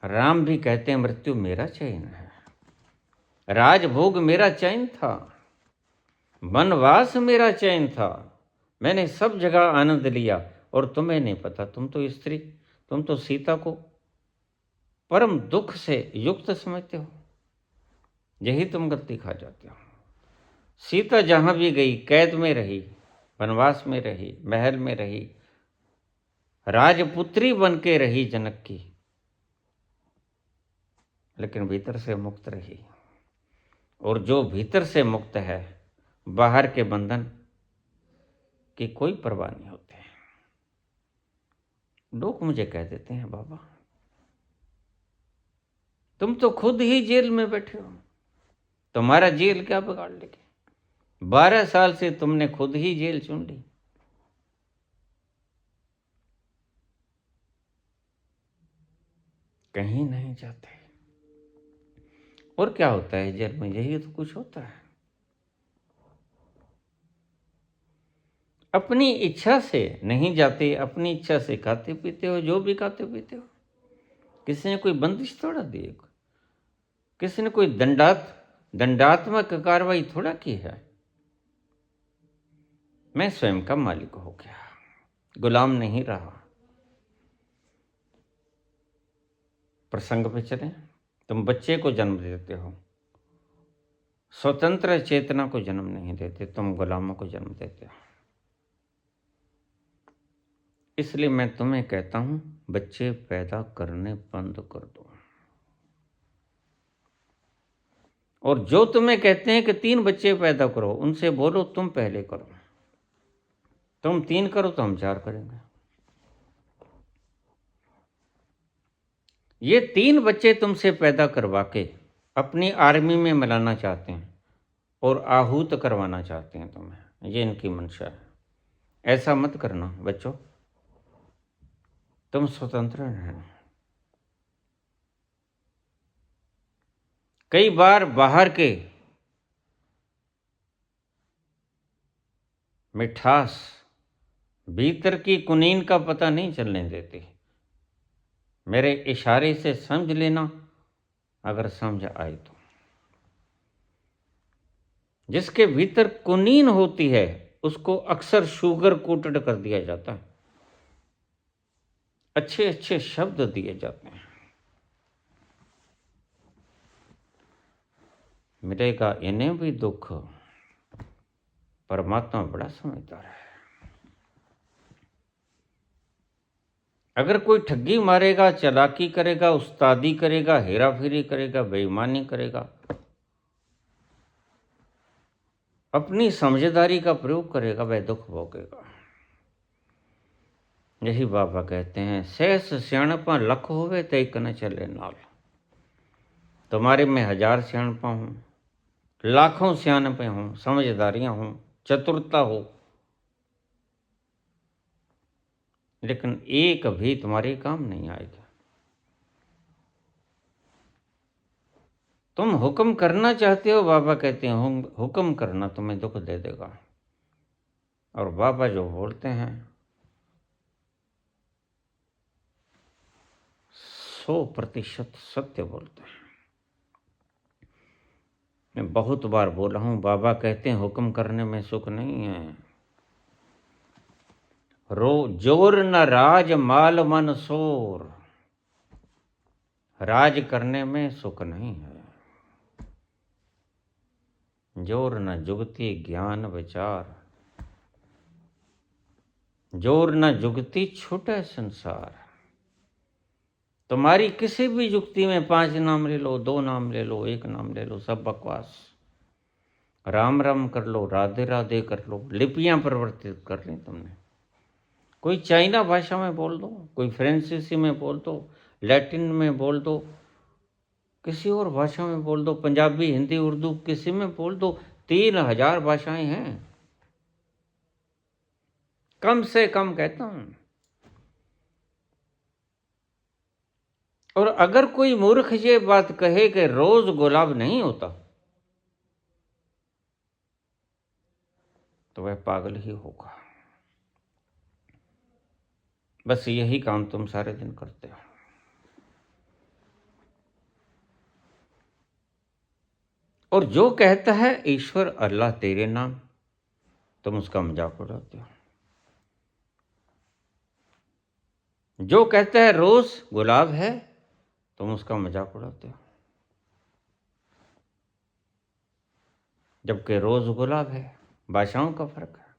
राम भी कहते हैं, मृत्यु मेरा चयन है। राजभोग मेरा चयन था, वनवास मेरा चयन था। मैंने सब जगह आनंद लिया, और तुम्हें नहीं पता। तुम तो स्त्री, तुम तो सीता को परम दुख से युक्त समझते हो। यही तुम गलती खा जाते हो। सीता जहां भी गई कैद में रही, वनवास में रही, महल में रही, राजपुत्री बन के रही जनक की, लेकिन भीतर से मुक्त रही। और जो भीतर से मुक्त है, बाहर के बंधन की कोई परवाह नहीं होते। लोग मुझे कह देते हैं, बाबा तुम तो खुद ही जेल में बैठे हो, तुम्हारा जेल क्या बिगाड़ लेगे? 12 साल से तुमने खुद ही जेल चुन ली। कहीं नहीं जाते। और क्या होता है जेल में? यही तो कुछ होता है। अपनी इच्छा से नहीं जाते, अपनी इच्छा से खाते पीते हो, जो भी खाते पीते हो। किसी ने कोई बंदिश थोड़ा दी, किसी ने कोई दंडात्मक कार्रवाई थोड़ा की है। मैं स्वयं का मालिक हो गया, गुलाम नहीं रहा। प्रसंग पे चले। तुम बच्चे को जन्म देते हो, स्वतंत्र चेतना को जन्म नहीं देते, तुम गुलामों को जन्म देते हो। इसलिए मैं तुम्हें कहता हूं, बच्चे पैदा करने बंद कर दो। और जो तुम्हें कहते हैं कि 3 बच्चे पैदा करो, उनसे बोलो तुम पहले करो। तुम 3 करो तो हम 4 करेंगे। ये 3 बच्चे तुमसे पैदा करवा के अपनी आर्मी में मिलाना चाहते हैं और आहूत करवाना चाहते हैं तुम्हें। ये इनकी मंशा है। ऐसा मत करना बच्चों, तुम स्वतंत्र रहना। कई बार बाहर के मिठास भीतर की कुनीन का पता नहीं चलने देती। मेरे इशारे से समझ लेना, अगर समझ आए तो। जिसके भीतर कुनीन होती है उसको अक्सर शुगर कोटेड कर दिया जाता है, अच्छे अच्छे शब्द दिए जाते हैं। मिलेगा इन्हें भी दुख, परमात्मा बड़ा समझदार है। अगर कोई ठगी मारेगा, चालाकी करेगा, उस्तादी करेगा, हेरा फेरी करेगा, बेईमानी करेगा, अपनी समझदारी का प्रयोग करेगा, वह दुख भोगेगा। यही बाबा कहते हैं, सहस सियाणपा लख होवे तय कन चले नाल। तुम्हारे में 1000 सियाणपा हूं, लाखों सियाणपे हों, समझदारियां हों, चतुरता हो, लेकिन एक भी तुम्हारे काम नहीं आएगा। तुम हुक्म करना चाहते हो, बाबा कहते हैं हुक्म करना तुम्हें दुख दे देगा। और बाबा जो बोलते हैं 100% सत्य बोलते हैं। मैं बहुत बार बोला हूं, बाबा कहते हैं हुक्म करने में सुख नहीं है। जोर न राज माल मन शोर, राज करने में सुख नहीं है। जोर न जुगती ज्ञान विचार, जोर न जुगती छूटे संसार। तुम्हारी किसी भी युक्ति में 5 नाम ले लो, 2 नाम ले लो, 1 नाम ले लो, सब बकवास। राम राम कर लो, राधे राधे कर लो, लिपियां परिवर्तित कर ली तुमने। कोई चाइना भाषा में बोल दो, कोई फ्रांसीसी में बोल दो, लैटिन में बोल दो, किसी और भाषा में बोल दो, पंजाबी, हिंदी, उर्दू, किसी में बोल दो। 3000 भाषाएं हैं, कम से कम कहता हूं। और अगर कोई मूर्ख ये बात कहे कि रोज गुलाब नहीं होता, तो वह पागल ही होगा। बस यही काम तुम सारे दिन करते हो। और जो कहता है ईश्वर अल्लाह तेरे नाम, तुम उसका मजाक उड़ाते हो। जो कहता है रोज गुलाब है, तुम उसका मजाक उड़ाते हो। जबकि रोज गुलाब है, भाषाओं का फर्क है।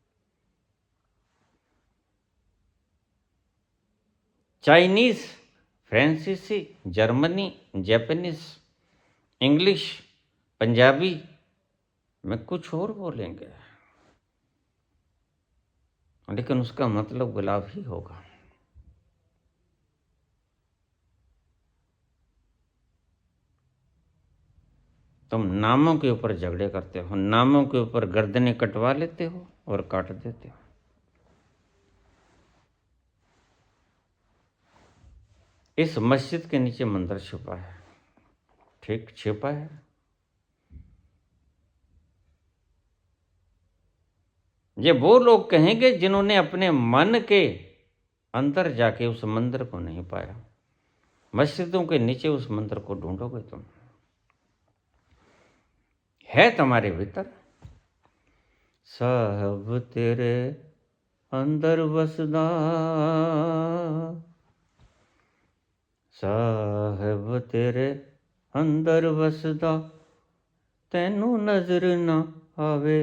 चाइनीज, फ्रांसीसी, जर्मनी, जापानीज, इंग्लिश, पंजाबी में कुछ और बोलेंगे, लेकिन उसका मतलब गुलाब ही होगा। तुम नामों के ऊपर झगड़े करते हो, नामों के ऊपर गर्दनें कटवा लेते हो और काट देते हो। इस मस्जिद के नीचे मंदिर छुपा है, ठीक छिपा है। ये वो लोग कहेंगे जिन्होंने अपने मन के अंदर जाके उस मंदिर को नहीं पाया। मस्जिदों के नीचे उस मंदिर को ढूंढोगे तुम, है तुम्हारे भीतर। साहब तेरे अंदर बसदा, साहब तेरे अंदर बसदा, ਤੈਨੂੰ ਨਜ਼ਰ ਨਾ ਆਵੇ,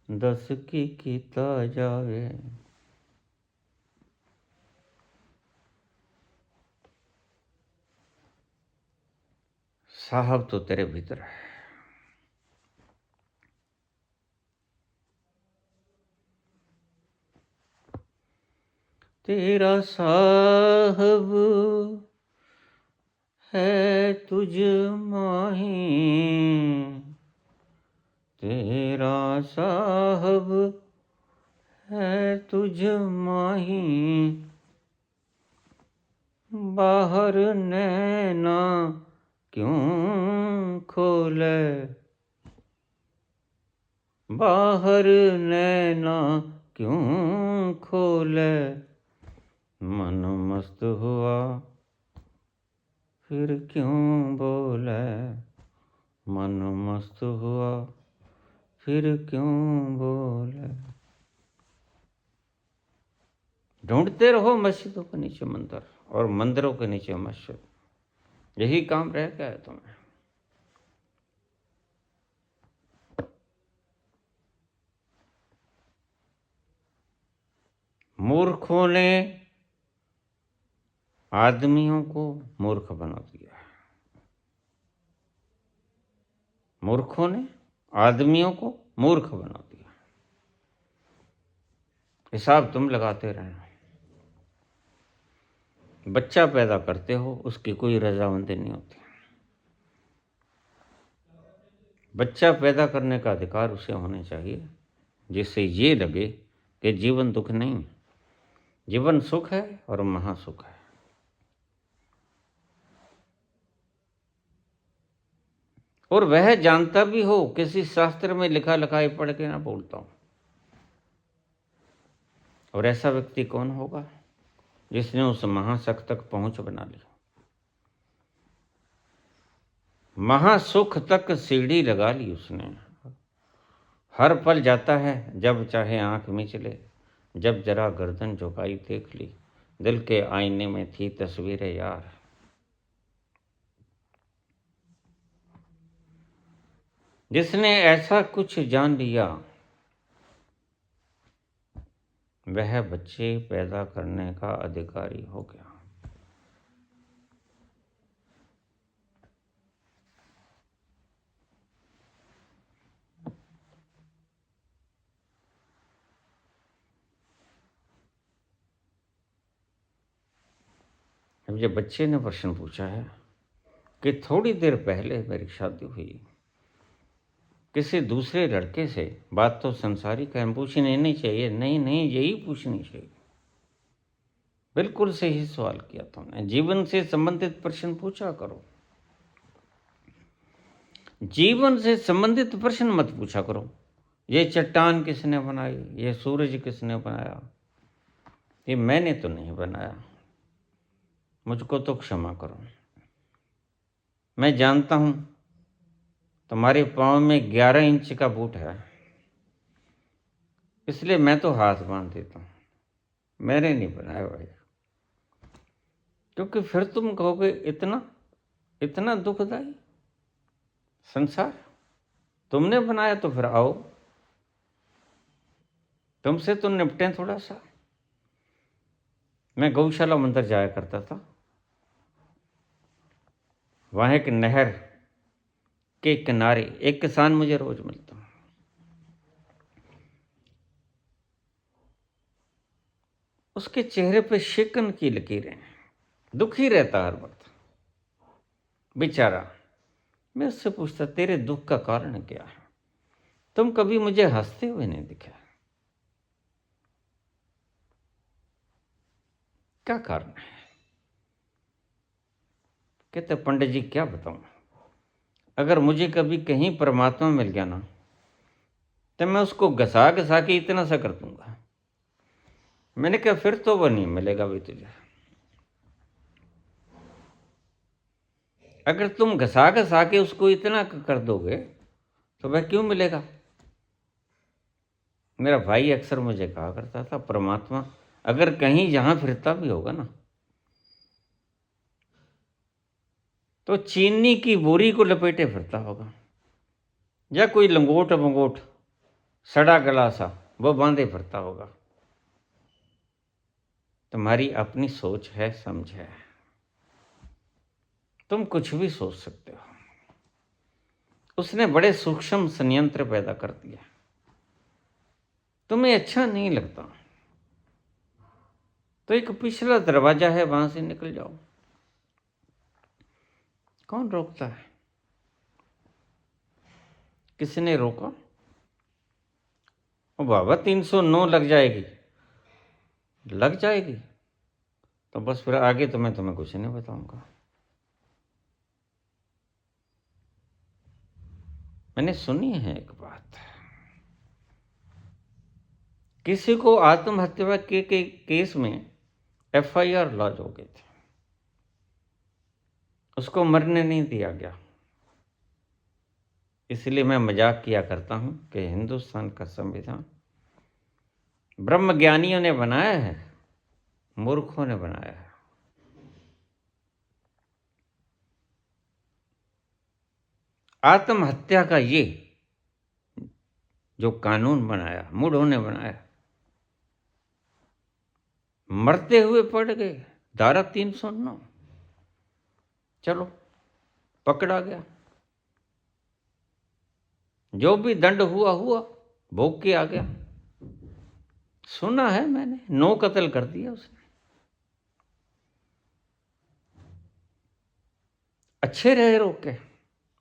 ਦੱਸ ਕੀ ਕੀਤਾ ਜਾਵੇ। साहब तो तेरे भीतर है। तेरा साहब है तुझ माही, तेरा साहब है तुझ माही, बाहर नैना क्यों खोले, बाहर नैना क्यों खोले, मन मस्त हुआ फिर क्यों बोले, मन मस्त हुआ फिर क्यों बोले। ढूंढते रहो मस्जिदों के नीचे मंदिर और मंदिरों के नीचे मस्जिद, यही काम रह गया है तुम्हें। मूर्खों ने आदमियों को मूर्ख बना दिया है, मूर्खों ने आदमियों को मूर्ख बना दिया। हिसाब तुम लगाते रहना। बच्चा पैदा करते हो, उसकी कोई रजामंदी नहीं होती। बच्चा पैदा करने का अधिकार उसे होने चाहिए जिससे ये लगे कि जीवन दुख नहीं, जीवन सुख है और महासुख है। और वह जानता भी हो, किसी शास्त्र में लिखा लिखाई पढ़ के ना बोलता हूं। और ऐसा व्यक्ति कौन होगा जिसने उस महासुख तक पहुंच बना ली। महासुख तक सीढ़ी लगा ली उसने। हर पल जाता है जब चाहे आंख मिचले, जब जरा गर्दन झुकाई देख ली, दिल के आईने में थी तस्वीरें यार। जिसने ऐसा कुछ जान लिया, वह बच्चे पैदा करने का अधिकारी हो गया। अब जब बच्चे ने प्रश्न पूछा है कि थोड़ी देर पहले मेरी शादी हुई किसी दूसरे लड़के से, बात तो संसारिक है, पूछनी नहीं चाहिए। नहीं नहीं, यही पूछनी चाहिए। बिल्कुल सही सवाल किया तुमने। जीवन से संबंधित प्रश्न पूछा करो, जीवन से संबंधित प्रश्न मत पूछा करो। ये चट्टान किसने बनाई, ये सूरज किसने बनाया, ये मैंने तो नहीं बनाया, मुझको तो क्षमा करो। मैं जानता हूं तुम्हारे पाँव में 11 इंच का बूट है, इसलिए मैं तो हाथ बांध देता हूं, मैंने नहीं बनाया भाई। क्योंकि फिर तुम कहोगे इतना इतना दुखदाई संसार तुमने बनाया, तो फिर आओ तुमसे तो निपटें थोड़ा सा। मैं गौशाला मंदिर जाया करता था, वहां एक नहर के किनारे एक किसान मुझे रोज मिलता, उसके चेहरे पे शिकन की लकीरें, दुखी रहता हर वक्त बेचारा। मैं उससे पूछता, तेरे दुख का कारण क्या है? तुम कभी मुझे हंसते हुए नहीं दिखे, क्या कारण है? कहते, पंडित जी क्या बताऊं, अगर मुझे कभी कहीं परमात्मा मिल गया ना, तो मैं उसको घसा घसा के इतना सा कर दूंगा। मैंने कहा फिर तो वो नहीं मिलेगा भाई तुझे। अगर तुम घसा घसा के उसको इतना कर दोगे तो वह क्यों मिलेगा? मेरा भाई अक्सर मुझे कहा करता था, परमात्मा अगर कहीं जहां फिरता भी होगा ना, तो चीनी की बोरी को लपेटे फिरता होगा। या कोई लंगोट वंगोट सड़ा गला सा वो बांधे फिरता होगा। तुम्हारी अपनी सोच है, समझ है, तुम कुछ भी सोच सकते हो। उसने बड़े सूक्ष्म संयंत्र पैदा कर दिया। तुम्हें अच्छा नहीं लगता तो एक पिछला दरवाजा है, वहां से निकल जाओ। कौन रोकता है? किसने रोका? ओ बाबा 309 लग जाएगी, लग जाएगी तो बस फिर आगे तो मैं तुम्हें कुछ नहीं बताऊंगा। मैंने सुनी है एक बात, किसी को आत्महत्या के केस में FIR लॉन्च हो गए थे, उसको मरने नहीं दिया गया। इसलिए मैं मजाक किया करता हूं कि हिंदुस्तान का संविधान ब्रह्मज्ञानियों ने बनाया है, मूर्खों ने बनाया है। आत्महत्या का ये जो कानून बनाया, मूढ़ों ने बनाया, मरते हुए पड़ गए। धारा 309, चलो पकड़ा गया, जो भी दंड हुआ हुआ, भोग के आ गया। सुना है मैंने, 9 कत्ल कर दिया उसने। अच्छे रहे रोके,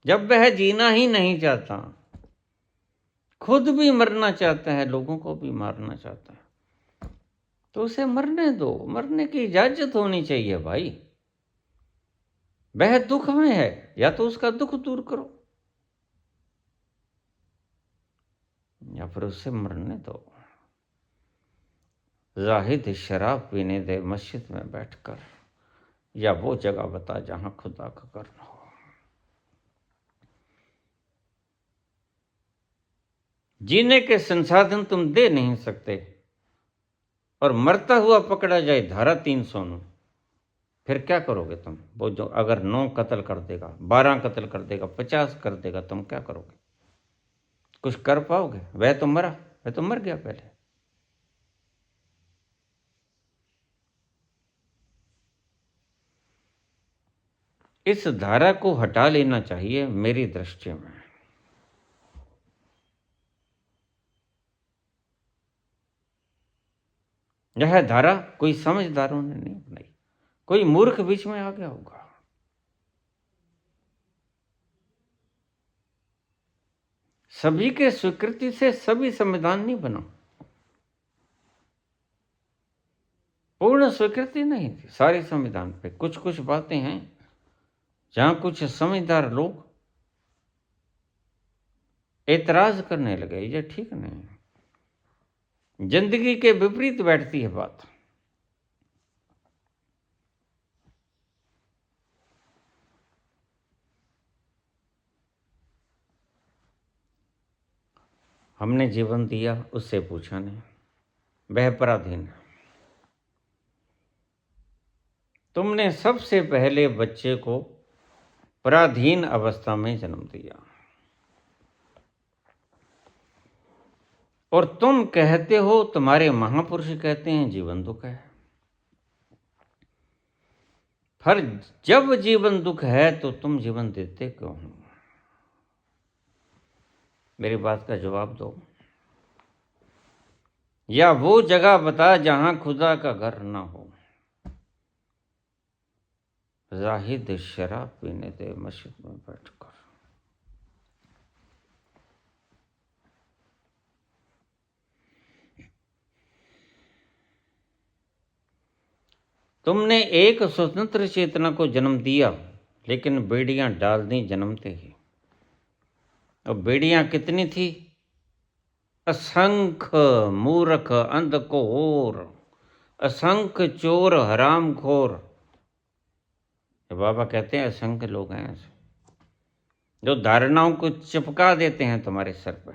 जब वह जीना ही नहीं चाहता, खुद भी मरना चाहता है, लोगों को भी मारना चाहता है, तो उसे मरने दो। मरने की इजाजत होनी चाहिए भाई। वह दुख में है, या तो उसका दुख दूर करो या फिर उसे मरने दो। जाहिद शराब पीने दे मस्जिद में बैठकर, या वो जगह बता जहां खुदा का करना हो। जीने के संसाधन तुम दे नहीं सकते और मरता हुआ पकड़ा जाए धारा 309, फिर क्या करोगे तुम? वो जो अगर 9 कत्ल कर देगा, 12 कत्ल कर देगा, 50 कर देगा, तुम क्या करोगे? कुछ कर पाओगे? वह तो मरा, वह तो मर गया पहले। इस धारा को हटा लेना चाहिए मेरी दृष्टि में। यह धारा कोई समझदारों ने नहीं बनाई, कोई मूर्ख बीच में आ गया होगा। सभी के स्वीकृति से सभी संविधान नहीं बना, पूर्ण स्वीकृति नहीं थी सारे संविधान पे। कुछ कुछ बातें हैं जहां कुछ समझदार लोग एतराज करने लगे, ये ठीक नहीं। जिंदगी के विपरीत बैठती है बात। हमने जीवन दिया, उससे पूछा नहीं, वह पराधीन है। तुमने सबसे पहले बच्चे को पराधीन अवस्था में जन्म दिया और तुम कहते हो, तुम्हारे महापुरुष कहते हैं जीवन दुख है। पर जब जीवन दुख है तो तुम जीवन देते क्यों हो? मेरी बात का जवाब दो। या वो जगह बता जहां खुदा का घर ना हो। जाहिद शराब पीने दे मस्जिद में बैठकर। तुमने एक स्वतंत्र चेतना को जन्म दिया, लेकिन बेड़ियां डाल दी जन्मते ही। और बेड़ियां कितनी थी? असंख्य मूर्ख अंधकोर, असंख्य चोर हरामखोर। बाबा कहते हैं असंख्य लोग हैं ऐसे जो धारणाओं को चिपका देते हैं तुम्हारे सर पे।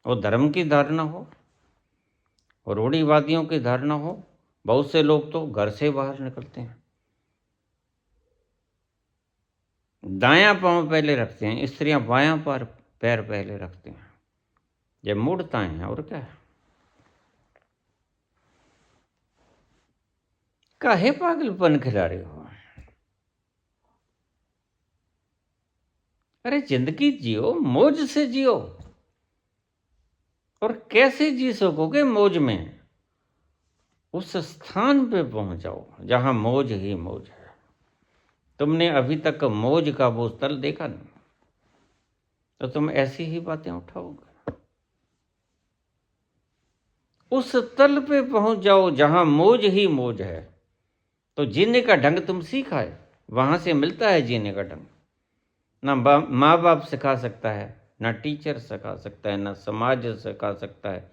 वो धर्म की धारणा हो और रूढ़िवादियों की धारणा हो, बहुत से लोग तो घर से बाहर निकलते हैं, दायां पांव पहले रखते हैं, स्त्रियां बायां पैर पहले रखते हैं, जब मुड़ता है। और क्या है, काहे पागलपन खिला रहे हो? अरे जिंदगी जियो, मौज से जियो। और कैसे जी सकोगे मौज में? उस स्थान पे पहुंच जाओ जहां मौज ही मौज है। तुमने अभी तक मौज का वो तल देखा नहीं, तो तुम ऐसी ही बातें उठाओगे। उस तल पे पहुंच जाओ जहां मौज ही मौज है। तो जीने का ढंग तुम सीखा है, वहां से मिलता है जीने का ढंग। ना माँ बाप सिखा सकता है, ना टीचर सिखा सकता है, ना समाज सिखा सकता है,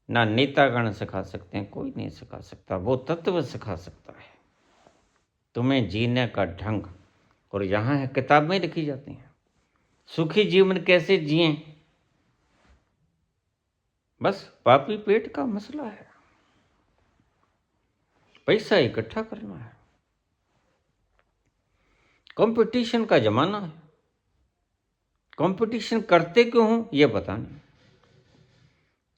ना नेतागण सिखा सकते हैं, कोई नहीं सिखा सकता। वो तत्व सिखा सकता है तुम्हें जीने का ढंग। और यहाँ है, किताब में लिखी जाती हैं, सुखी जीवन कैसे जिए। बस पापी पेट का मसला है, पैसा इकट्ठा करना है। कंपटीशन का जमाना है। कंपटीशन करते क्यों हो ये पता नहीं,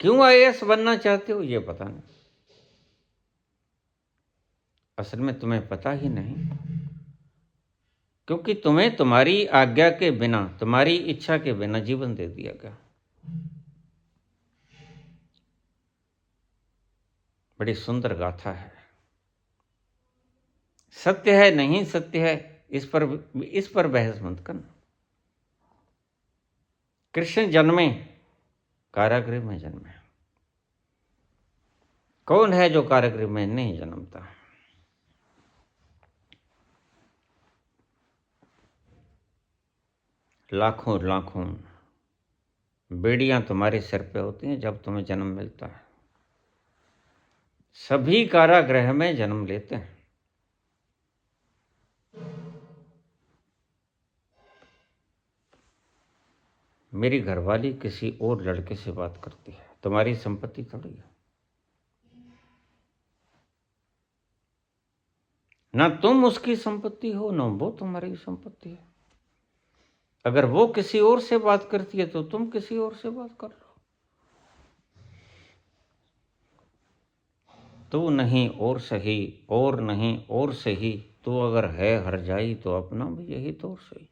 क्यों आईएएस बनना चाहते हो ये पता नहीं। असल में तुम्हें पता ही नहीं, क्योंकि तुम्हें तुम्हारी आज्ञा के बिना, तुम्हारी इच्छा के बिना जीवन दे दिया गया। बड़ी सुंदर गाथा है। सत्य है नहीं सत्य है, इस पर बहस मत करना। कृष्ण जन्मे, कारागृह में जन्मे। कौन है जो कारागृह में नहीं जन्मता? लाखों लाखों बेड़ियां तुम्हारे सिर पे होती हैं जब तुम्हें जन्म मिलता है। सभी कारागृह में जन्म लेते हैं। मेरी घरवाली किसी और लड़के से बात करती है, तुम्हारी संपत्ति थोड़ी है। ना तुम उसकी संपत्ति हो, ना वो तुम्हारी संपत्ति है। अगर वो किसी और से बात करती है तो तुम किसी और से बात कर लो। तू नहीं और सही, और नहीं और सही, तू अगर है हर जाई तो अपना भी यही तो और सही।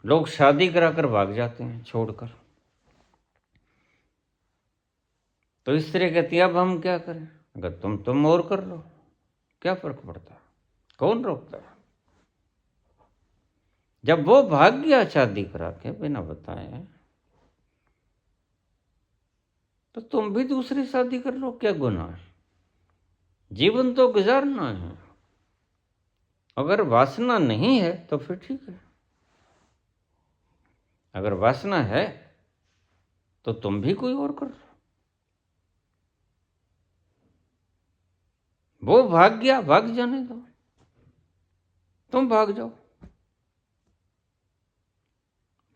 लोग शादी कराकर भाग जाते हैं छोड़कर। तो इस तरह कहती है अब हम क्या करें? अगर तुम और कर लो, क्या फर्क पड़ता है, कौन रोकता है? जब वो भाग गया शादी करा के बिना बताए, तो तुम भी दूसरी शादी कर लो, क्या गुनाह है? जीवन तो गुजारना है। अगर वासना नहीं है तो फिर ठीक है, अगर वासना है तो तुम भी कोई और कर लो। वो भाग गया, भाग जाने दो, तुम भाग जाओ।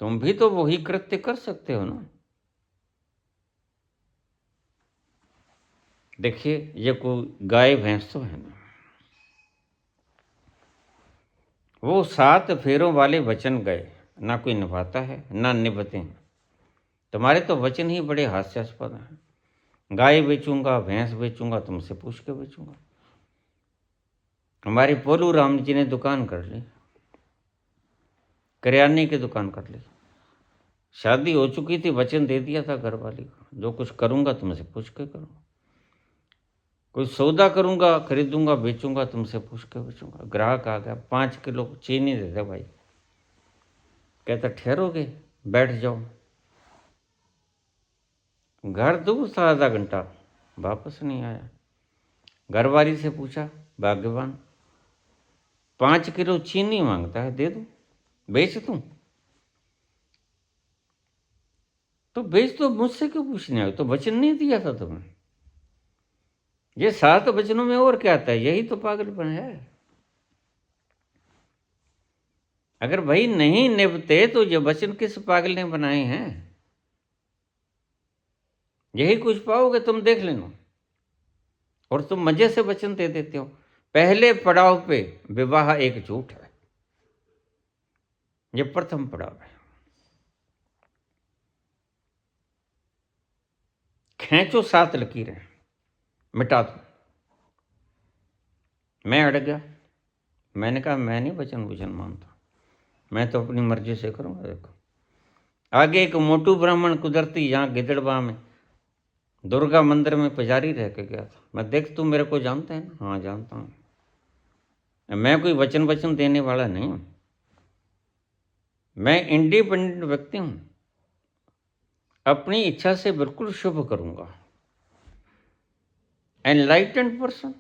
तुम भी तो वही कृत्य कर सकते हो ना। देखिए, ये कोई गाय भैंस तो है ना, वो 7 फेरों वाले वचन गए, ना कोई निभाता है ना निभते हैं। तुम्हारे तो वचन ही बड़े हास्यास्पद हैं। गाय बेचूंगा, भैंस बेचूंगा, तुमसे पूछ के बेचूंगा। हमारी पोलू राम जी ने दुकान कर ली, करियाने की दुकान कर ली। शादी हो चुकी थी, वचन दे दिया था घर वाली को, जो कुछ करूंगा तुमसे पूछ के करूंगा। कोई सौदा करूंगा, खरीदूंगा, बेचूंगा, तुमसे पूछ के बेचूंगा। ग्राहक आ गया, 5 किलो चीनी दे दे भाई। कहता ठहरोगे, बैठ जाओ। घर दूर था, आधा घंटा, वापस नहीं आया। घरवाली से पूछा, भाग्यवान 5 किलो चीनी मांगता है, दे दूं, बेच दूं? तो बेच दो, मुझसे क्यों पूछने आए? तो वचन नहीं दिया था तुम्हें? ये 7 वचनों में और क्या आता है? यही तो पागलपन है। अगर वही नहीं निभते तो ये वचन किस पागल ने बनाए हैं? यही कुछ पाओगे तुम, देख लेना। और तुम मजे से वचन दे देते हो। पहले पड़ाव पे विवाह एक झूठ है, ये प्रथम पड़ाव है। खींचो 7 लकीरें, मिटा दो। मैं अड़ गया। मैंने कहा मैं नहीं वचन वचन मानता, मैं तो अपनी मर्जी से करूँगा। देखो आगे एक मोटू ब्राह्मण कुदरती यहाँ गिदड़बा में दुर्गा मंदिर में पुजारी रह के गया था। मैं देख तू मेरे को जानते हैं ना? हाँ जानता हूँ। मैं कोई वचन वचन देने वाला नहीं हूँ, मैं इंडिपेंडेंट व्यक्ति हूँ, अपनी इच्छा से बिल्कुल शुभ करूँगा। एनलाइटेंड पर्सन,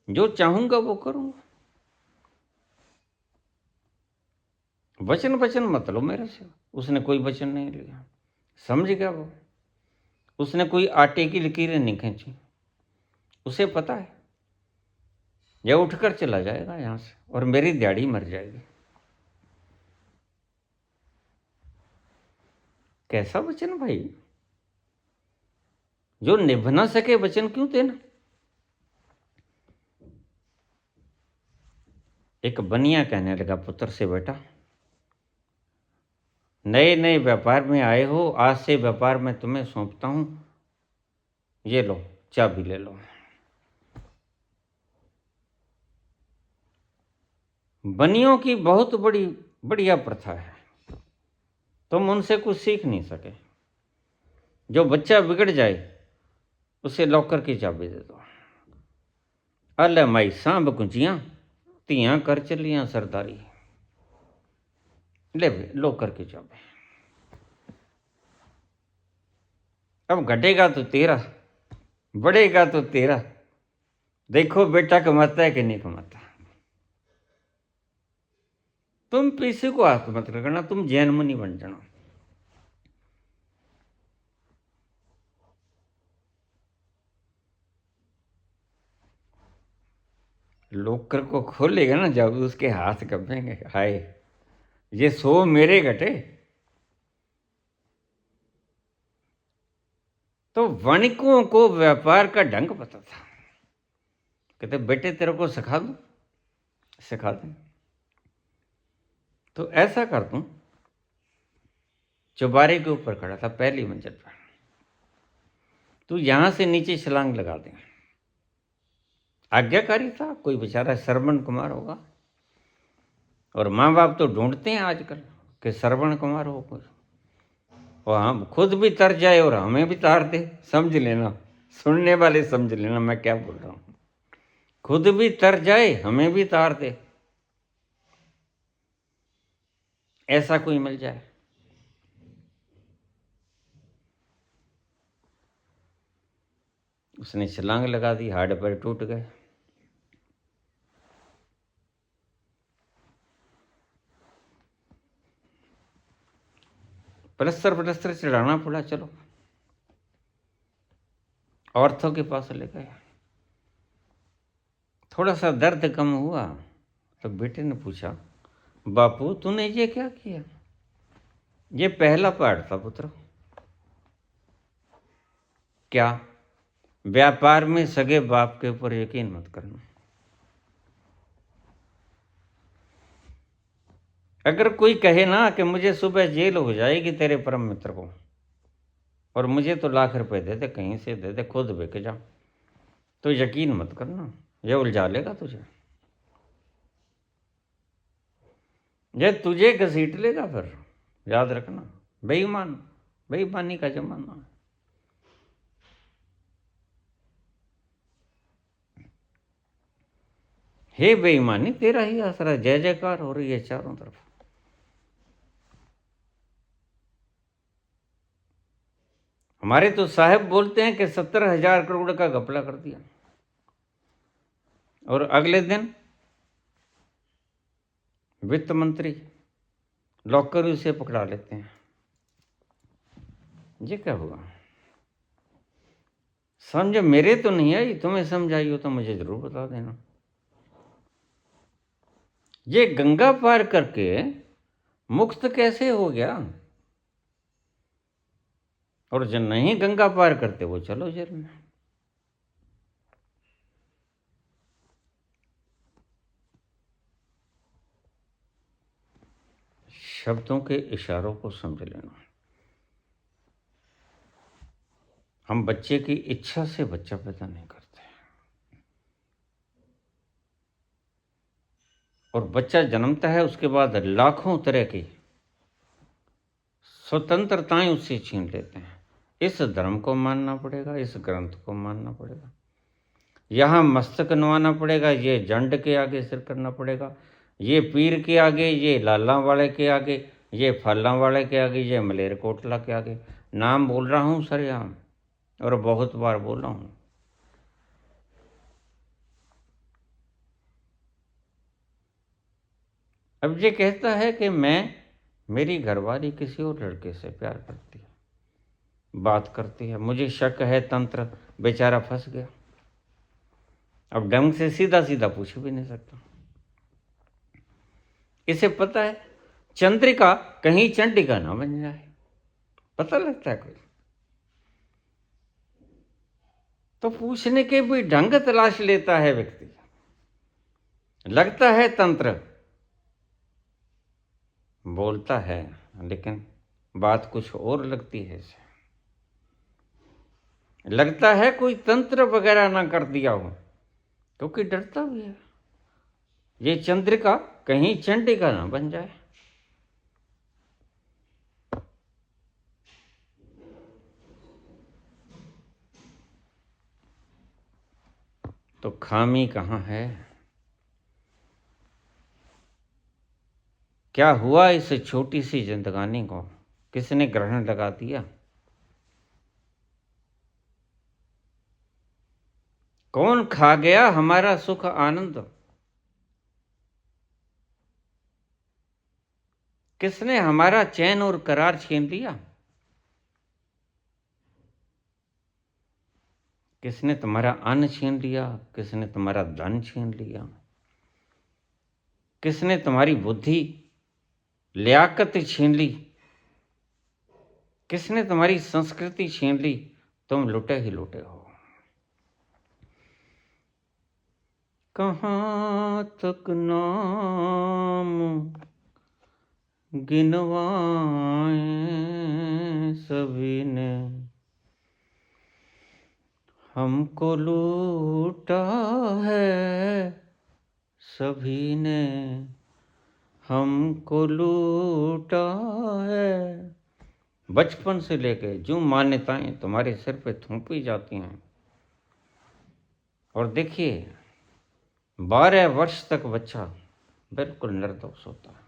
जो चाहूँगा वो करूँगा। वचन वचन मत लो मेरे से। उसने कोई वचन नहीं लिया, समझ गया वो। उसने कोई आटे की लकीरें नहीं खींची। उसे पता है ये उठकर चला जाएगा यहाँ से और मेरी दिहाड़ी मर जाएगी। कैसा वचन भाई? जो निभ ना सके वचन क्यों देना? एक बनिया कहने लगा पुत्र से, बेटा नए नए व्यापार में आए हो, आज से व्यापार मैं तुम्हें सौंपता हूं, ये लो चाबी ले लो। बनियों की बहुत बड़ी बढ़िया प्रथा है, तुम उनसे कुछ सीख नहीं सके। जो बच्चा बिगड़ जाए उसे लॉकर की चाबी दे दो। अल माई सांभ कुंजियां, तियां कर चलियां सरदारी। ले लॉकर की चाबी। अब घटेगा तो तेरा, बढ़ेगा तो तेरा। देखो बेटा कमाता है कि नहीं कमाता। तुम पैसे को हाथ मत रखना, तुम जैन मुनि बन जाना। लोकर को खोलेगा ना जब उसके हाथ कपेंगे, हाय ये 100 मेरे घटे। तो वणिकों को व्यापार का ढंग पता था। कहते बेटे तेरे को सिखा दूं? सिखा दें। तो ऐसा कर दूं, चौबारे के ऊपर खड़ा था पहली मंजिल पर, तू यहां से नीचे छलांग लगा दे। आज्ञाकारी था, कोई बेचारा श्रवण कुमार होगा। और माँ बाप तो ढूंढते हैं आजकल कि श्रवण कुमार हो कोई, और हम खुद भी तर जाए और हमें भी तार दे। समझ लेना, सुनने वाले समझ लेना मैं क्या बोल रहा हूं। खुद भी तर जाए हमें भी तार दे, ऐसा कोई मिल जाए। उसने छलांग लगा दी, हाड़ पैर टूट गए। प्लस्तर प्लस्तर चढ़ाना पड़ा। चलो औरतों के पास ले गए। थोड़ा सा दर्द कम हुआ तो बेटे ने पूछा, बापू तूने ये क्या किया? ये पहला पाठ था पुत्र। क्या? व्यापार में सगे बाप के ऊपर यकीन मत करना। अगर कोई कहे ना कि मुझे सुबह जेल हो जाएगी तेरे परम मित्र को, और मुझे तो लाख रुपए दे दे, कहीं से दे दे, खुद बिक जा, तो यकीन मत करना, ये उलझा लेगा तुझे, ये तुझे घसीट लेगा। फिर याद रखना, बेईमान, बेईमानी का जमाना है। हे बेईमानी, तेरा ही आसरा, जय जयकार हो रही है चारों तरफ। हमारे तो साहब बोलते हैं कि 70,000 करोड़ का घपला कर दिया, और अगले दिन वित्त मंत्री लॉकर उसे पकड़ा लेते हैं। ये क्या हुआ? समझ मेरे तो नहीं आई, तुम्हें समझ आई हो तो मुझे जरूर बता देना। ये गंगा पार करके मुक्त कैसे हो गया? और जो नहीं गंगा पार करते वो चलो जेल में। शब्दों के इशारों को समझ लेना। हम बच्चे की इच्छा से बच्चा पैदा नहीं करते, और बच्चा जन्मता है उसके बाद लाखों तरह की स्वतंत्रताएं उससे छीन लेते हैं। इस धर्म को मानना पड़ेगा, इस ग्रंथ को मानना पड़ेगा, यहाँ मस्तक नवाना पड़ेगा, ये जंड के आगे सिर करना पड़ेगा, ये पीर के आगे, ये लाला वाले के आगे, ये फल्ला वाले के आगे, ये मलेरकोटला के आगे। नाम बोल रहा हूँ सरेआम, और बहुत बार बोला हूँ। अब ये कहता है कि मेरी घरवाली किसी और लड़के से प्यार करती है, बात करती है, मुझे शक है, तंत्र बेचारा फंस गया। अब ढंग से सीधा सीधा पूछ भी नहीं सकता। इसे पता है चंद्रिका कहीं चंडिका ना बन जाए, पता लगता है कोई तो पूछने के भी ढंग तलाश लेता है व्यक्ति। लगता है तंत्र, बोलता है लेकिन बात कुछ और लगती है इसे। लगता है कोई तंत्र वगैरह ना कर दिया हो, क्योंकि डरता भी है ये चंद्रिका कहीं चंडिका ना बन जाए। तो खामी कहाँ है? क्या हुआ इस छोटी सी जिंदगानी को? किसने ग्रहण लगा दिया? कौन खा गया हमारा सुख आनंद? किसने हमारा चैन और करार छीन लिया? किसने तुम्हारा अन्न छीन लिया? किसने तुम्हारा धन छीन लिया? किसने तुम्हारी बुद्धि लियाकत छीन ली? किसने तुम्हारी संस्कृति छीन ली? तुम लुटे ही लुटे हो। कहाँ तक नाम गिनवाए सभी ने, हमको लूटा है सभी ने, हमको लूटा है। बचपन से लेके जो मान्यताएं तुम्हारे सिर पे थोपी जाती हैं, और देखिए 12 वर्ष तक बच्चा बिल्कुल निर्दोष होता है,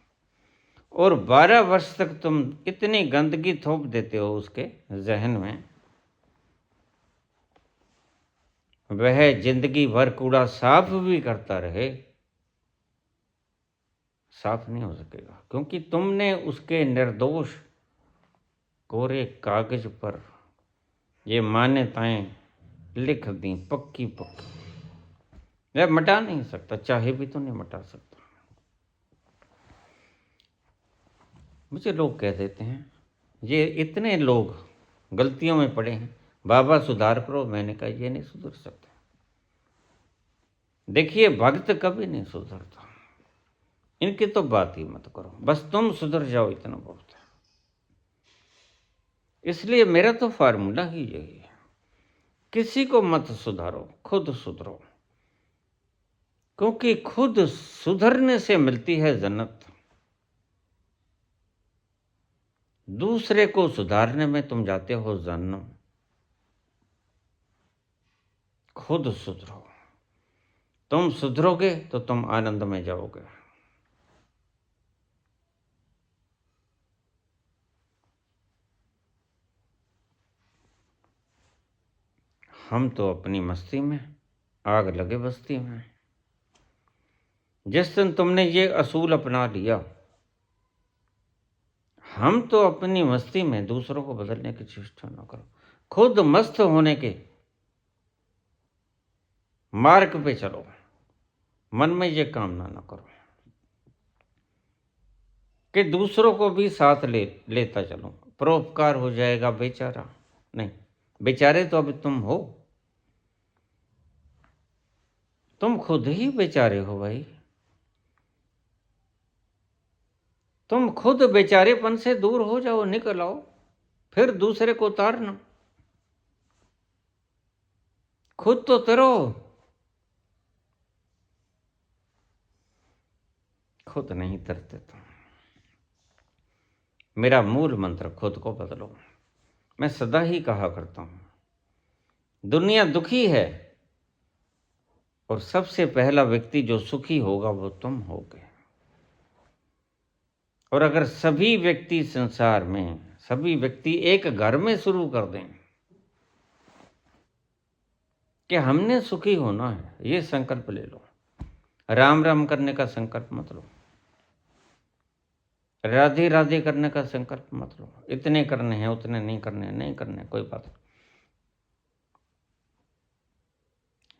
और 12 वर्ष तक तुम इतनी गंदगी थोप देते हो उसके जहन में, वह जिंदगी भर कूड़ा साफ भी करता रहे, साफ नहीं हो सकेगा, क्योंकि तुमने उसके निर्दोष कोरे कागज पर ये मान्यताएं लिख दी पक्की पक्की। वह मिटा नहीं सकता, चाहे भी तो नहीं मिटा सकता। मुझे लोग कह देते हैं, ये इतने लोग गलतियों में पड़े हैं, बाबा सुधार करो। मैंने कहा ये नहीं सुधर सकते। देखिए भक्त कभी नहीं सुधरता, इनकी तो बात ही मत करो, बस तुम सुधर जाओ इतना बहुत है। इसलिए मेरा तो फार्मूला ही यही है, किसी को मत सुधारो, खुद सुधरो, क्योंकि खुद सुधरने से मिलती है जन्नत। दूसरे को सुधारने में तुम जाते हो जहन्नम। खुद सुधरो, तुम सुधरोगे तो तुम आनंद में जाओगे। हम तो अपनी मस्ती में, आग लगे बस्ती में। जिस दिन तुमने ये असूल अपना लिया, हम तो अपनी मस्ती में दूसरों को बदलने की चेष्टा न करो, खुद मस्त होने के मार्ग पे चलो, मन में ये कामना न करो कि दूसरों को भी साथ लेता चलो, परोपकार हो जाएगा। बेचारा नहीं, बेचारे तो अब तुम हो, तुम खुद ही बेचारे हो भाई। तुम खुद बेचारेपन से दूर हो जाओ, निकल आओ, फिर दूसरे को उतारना। खुद तो तरो, खुद नहीं तरते तुम। मेरा मूल मंत्र खुद को बदलो। मैं सदा ही कहा करता हूं, दुनिया दुखी है और सबसे पहला व्यक्ति जो सुखी होगा वो तुम होगे। और अगर सभी व्यक्ति संसार में, सभी व्यक्ति एक घर में शुरू कर दें कि हमने सुखी होना है, ये संकल्प ले लो। राम राम करने का संकल्प मत लो, राधे राधे करने का संकल्प मत लो। इतने करने हैं, उतने नहीं करने, नहीं करने, कोई बात नहीं।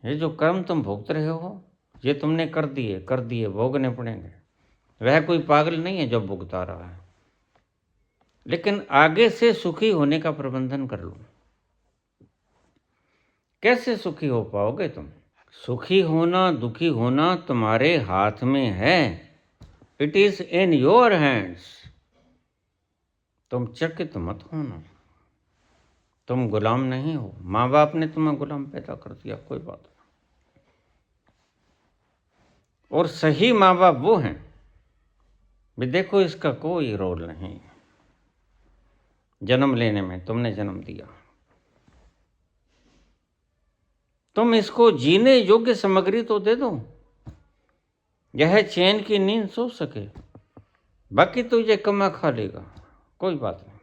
ये जो कर्म तुम भोगते रहे हो, ये तुमने कर दिए, भोगने पड़ेंगे। वह कोई पागल नहीं है जो भुगता रहा है, लेकिन आगे से सुखी होने का प्रबंधन कर लो। कैसे सुखी हो पाओगे तुम? सुखी होना, दुखी होना तुम्हारे हाथ में है। It is in your hands. तुम चकित मत होना, तुम गुलाम नहीं हो। माँ बाप ने तुम्हें गुलाम पैदा कर दिया, कोई बात नहीं। और सही माँ बाप वो हैं भी, देखो इसका कोई रोल नहीं। जन्म लेने में तुमने जन्म दिया, तुम इसको जीने योग्य सामग्री तो दे दो, यह चैन की नींद सो सके। बाकी तो ये कमा खा लेगा, कोई बात नहीं।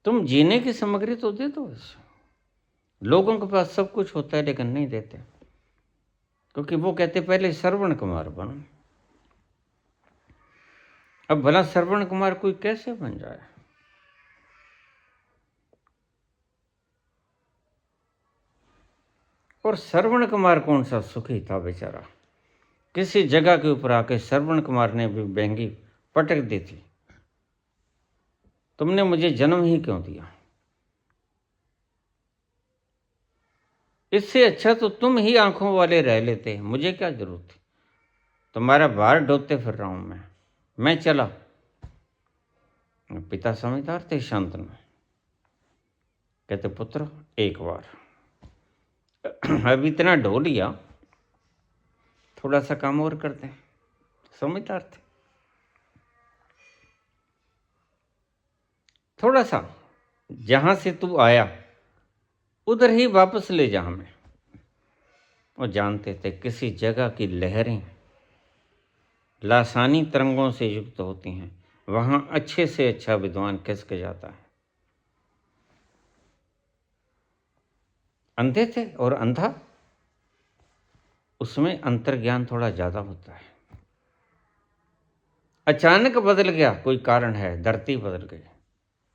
तुम जीने की सामग्री तो दे दो इसे। लोगों के पास सब कुछ होता है लेकिन नहीं देते, क्योंकि वो कहते पहले श्रवण कुमार बनो। अब भला श्रवण कुमार कोई कैसे बन जाए? और श्रवण कुमार कौन सा सुखी था बेचारा। किसी जगह के ऊपर आके श्रवण कुमार ने भी बेंगी पटक दी थी, तुमने मुझे जन्म ही क्यों दिया? इससे अच्छा तो तुम ही आंखों वाले रह लेते, मुझे क्या जरूरत थी? तुम्हारा भार ढोते फिर रहा हूं मैं चला। पिता समझदार थे, शांतनु। कहते पुत्र एक बार अब इतना ढो लिया, थोड़ा सा काम और करते हैं। समझदार थे। थोड़ा सा जहां से तू आया उधर ही वापस ले जा हमें। और जानते थे किसी जगह की लहरें लासानी तरंगों से युक्त होती हैं, वहां अच्छे से अच्छा विद्वान खिसक जाता है। अंधे थे और अंधा, उसमें अंतर्ज्ञान थोड़ा ज्यादा होता है। अचानक बदल गया, कोई कारण है, धरती बदल गई,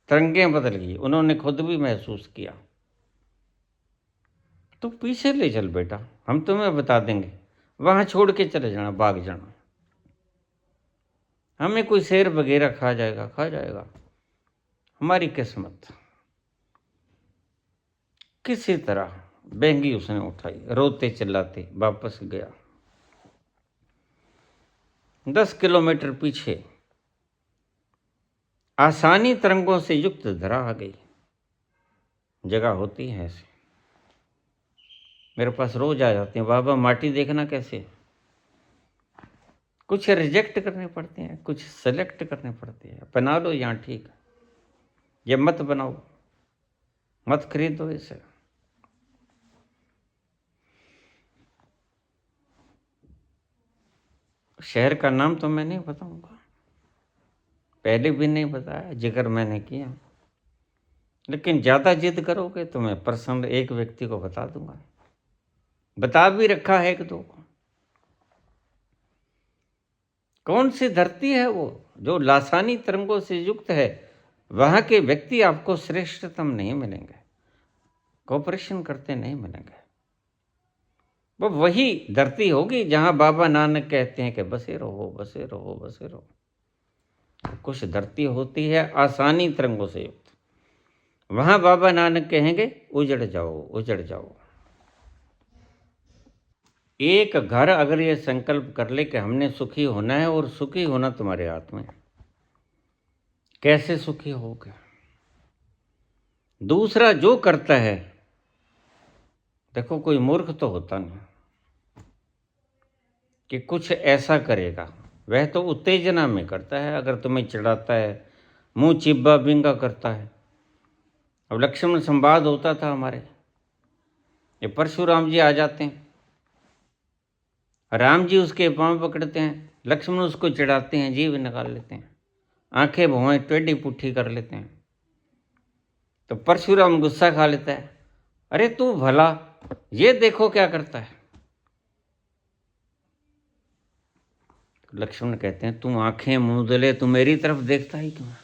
तरंगें बदल गई, उन्होंने खुद भी महसूस किया। तो पीछे ले चल बेटा, हम तुम्हें बता देंगे, वहां छोड़ के चले जाना, भाग जाना। हमें कोई शेर वगैरह खा जाएगा, हमारी किस्मत। किसी तरह बेंगी उसने उठाई, रोते चिल्लाते वापस गया। 10 किलोमीटर पीछे आसानी तरंगों से युक्त धरा आ गई। जगह होती है ऐसी, मेरे पास रोज आ जाते हैं, बाबा माटी देखना कैसे। कुछ रिजेक्ट करने पड़ते हैं, कुछ सेलेक्ट करने पड़ते हैं। बना लो यहाँ ठीक है, ये मत बनाओ, मत खरीदो इसे। शहर का नाम तो मैं नहीं बताऊंगा, पहले भी नहीं बताया, जिक्र मैंने किया। लेकिन ज्यादा जिद करोगे तो मैं पर्सनल एक व्यक्ति को बता दूंगा, बता भी रखा है एक दो को। कौन सी धरती है वो जो लासानी तरंगों से युक्त है? वहां के व्यक्ति आपको श्रेष्ठतम नहीं मिलेंगे, कोऑपरेशन करते नहीं मिलेंगे। वो वही धरती होगी जहां बाबा नानक कहते हैं कि बसे रहो, बसे रहो, बसे रहो। कुछ धरती होती है आसानी तरंगों से युक्त, वहां बाबा नानक कहेंगे उजड़ जाओ, उजड़ जाओ। एक घर अगर ये संकल्प कर ले कि हमने सुखी होना है, और सुखी होना तुम्हारे हाथ में, कैसे सुखी होगे? दूसरा जो करता है देखो कोई मूर्ख तो होता नहीं कि कुछ ऐसा करेगा, वह तो उत्तेजना में करता है। अगर तुम्हें चिढ़ाता है, मुंह चिब्बा बिंगा करता है। अब लक्ष्मण संवाद होता था हमारे, ये परशुराम जी आ जाते हैं, राम जी उसके पांव पकड़ते हैं, लक्ष्मण उसको चिढ़ाते हैं, जीभ निकाल लेते हैं, आंखें भौएं टेढ़ी पुट्ठी कर लेते हैं। तो परशुराम गुस्सा खा लेता है, अरे तू भला, ये देखो क्या करता है। लक्ष्मण कहते हैं, तू आंखें मूंद ले, तू मेरी तरफ देखता ही क्यों है?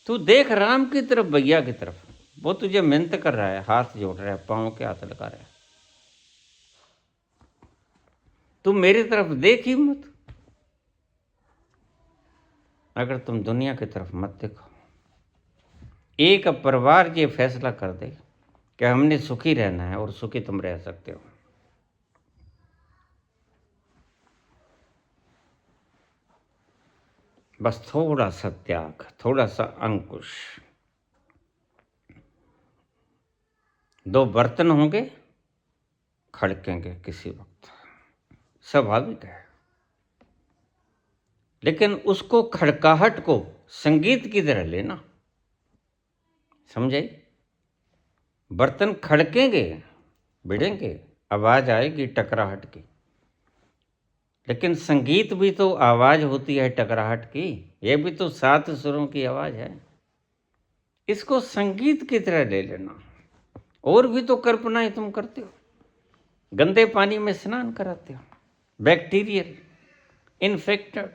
तू देख राम की तरफ, भैया की तरफ, वो तुझे मिन्नत कर रहा है, हाथ जोड़ रहा है, पाँव के हाथ लगा रहा है। तू मेरी तरफ देख ही मत। अगर तुम दुनिया की तरफ मत देखो, एक परिवार ये फैसला कर दे कि हमने सुखी रहना है और सुखी तुम रह सकते हो। बस थोड़ा सा त्याग, थोड़ा सा अंकुश। दो बर्तन होंगे, खड़केंगे किसी वक्त, स्वाभाविक है। लेकिन उसको, खड़काहट को संगीत की तरह लेना, समझे? बर्तन खड़केंगे, भिड़ेंगे, आवाज आएगी टकराहट की, लेकिन संगीत भी तो आवाज होती है टकराहट की, यह भी तो 7 सुरों की आवाज है। इसको संगीत की तरह ले लेना। और भी तो कल्पनाएं तुम करते हो, गंदे पानी में स्नान कराते हो, बैक्टीरियल, इन्फेक्टेड,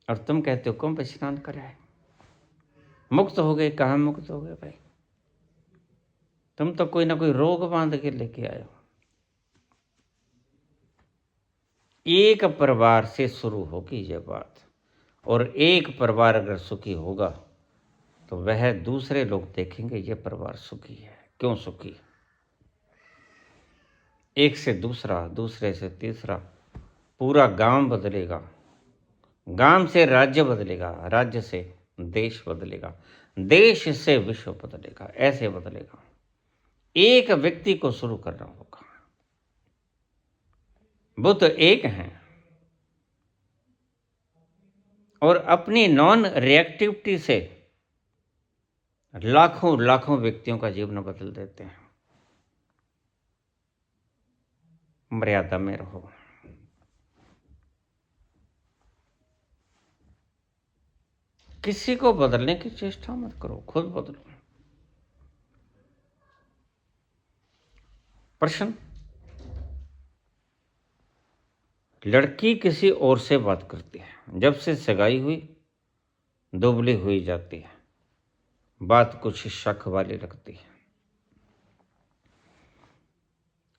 और तुम कहते हो कुंभ स्नान कराए, मुक्त हो गए। कहाँ मुक्त हो गए भाई? तुम तो कोई ना कोई रोग बांध के लेके आए हो। एक परिवार से शुरू होगी ये बात, और एक परिवार अगर सुखी होगा तो वह दूसरे लोग देखेंगे ये परिवार सुखी है। क्यों सुखी? एक से दूसरा, दूसरे से तीसरा, पूरा गांव बदलेगा, गांव से राज्य बदलेगा, राज्य से देश बदलेगा, देश से विश्व बदलेगा, ऐसे बदलेगा। एक व्यक्ति को शुरू करना होगा। वो तो एक हैं, और अपनी नॉन रिएक्टिविटी से लाखों लाखों व्यक्तियों का जीवन बदल देते हैं। मर्यादा में रहो। किसी को बदलने की चेष्टा मत करो, खुद बदलो। प्रश्न, लड़की किसी और से बात करती है, जब से सगाई हुई दुबली हुई जाती है, बात कुछ शक वाली लगती है।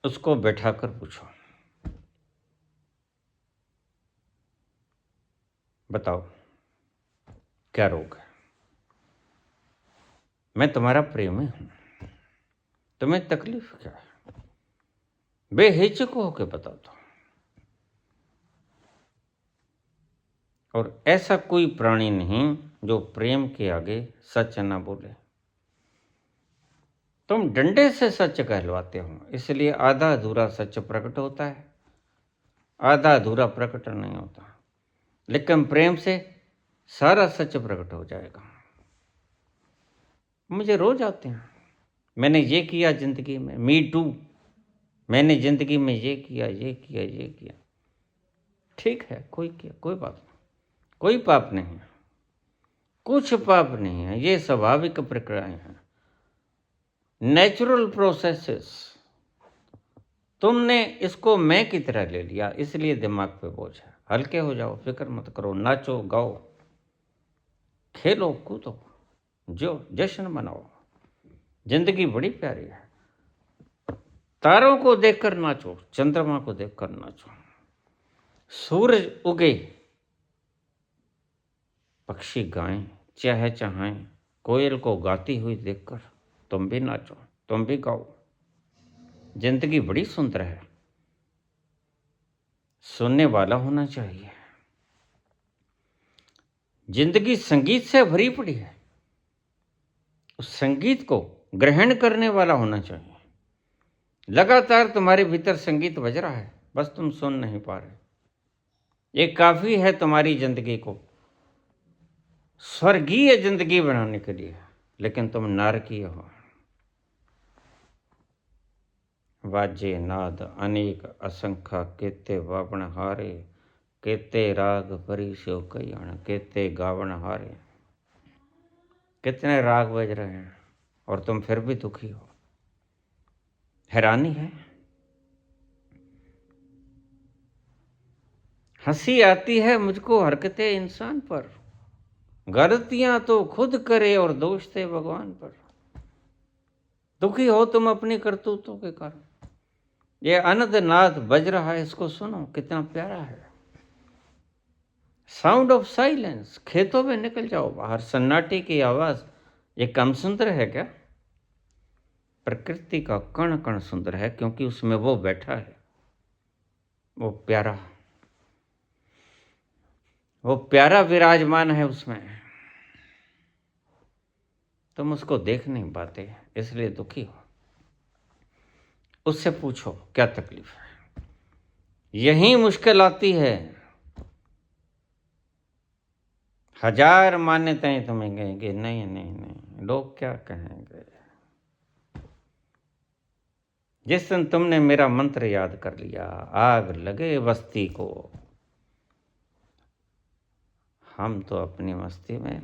उसको बैठाकर पूछो, बताओ क्या रोग है? मैं तुम्हारा प्रेमी हूं, तुम्हें तकलीफ क्या है? बेहिचक होकर बता दो। और ऐसा कोई प्राणी नहीं जो प्रेम के आगे सच ना बोले। तुम डंडे से सच कहलवाते हो, इसलिए आधा अधूरा सच प्रकट होता है, आधा अधूरा प्रकट नहीं होता। लेकिन प्रेम से सारा सच प्रकट हो जाएगा। मुझे रोज आते हैं, मैंने ये किया जिंदगी में, मी टू, मैंने जिंदगी में ये किया, ये किया, ये किया। ठीक है, कोई किया, कोई बात नहीं, कोई पाप नहीं है, कुछ पाप नहीं है। ये स्वाभाविक प्रक्रियाएं हैं, नेचुरल प्रोसेसेस। तुमने इसको मैं की तरह ले लिया, इसलिए दिमाग पे बोझ है। हल्के हो जाओ, फिक्र मत करो, नाचो गाओ, खेलो कूदो, जो जश्न मनाओ। जिंदगी बड़ी प्यारी है। तारों को देखकर नाचो, चंद्रमा को देखकर नाचो, सूरज उगे, पक्षी गाएं, चहचहाएं, कोयल को गाती हुई देखकर तुम भी नाचो, तुम भी गाओ। जिंदगी बड़ी सुंदर है, सुनने वाला होना चाहिए। जिंदगी संगीत से भरी पड़ी है, उस संगीत को ग्रहण करने वाला होना चाहिए। लगातार तुम्हारे भीतर संगीत बज रहा है, बस तुम सुन नहीं पा रहे। ये काफी है तुम्हारी जिंदगी को स्वर्गीय जिंदगी बनाने के लिए, लेकिन तुम नारकीय हो। वाजे नाद अनेक असंख्य केते वावण हारे, केते राग परी सो कईण, केते गावण हारे। कितने राग बज रहे हैं और तुम फिर भी दुखी हो। हैरानी है। हंसी आती है मुझको हरकते इंसान पर, गलतियां तो खुद करे और दोष थे भगवान पर। दुखी हो तुम अपनी करतूतों के कारण। ये अनंत नाद बज रहा है, इसको सुनो, कितना प्यारा है। Sound of silence. खेतों में निकल जाओ बाहर, सन्नाटे की आवाज ये कम सुंदर है क्या? प्रकृति का कण कण सुंदर है, क्योंकि उसमें वो बैठा है, वो प्यारा विराजमान है उसमें। तुम उसको देख नहीं पाते, इसलिए दुखी हो। उससे पूछो क्या तकलीफ है। यही मुश्किल आती है। हजार मान्यताएं तुम्हें कहेंगे नहीं नहीं नहीं, लोग क्या कहेंगे। जिस दिन तुमने मेरा मंत्र याद कर लिया, आग लगे बस्ती को, हम तो अपनी मस्ती में,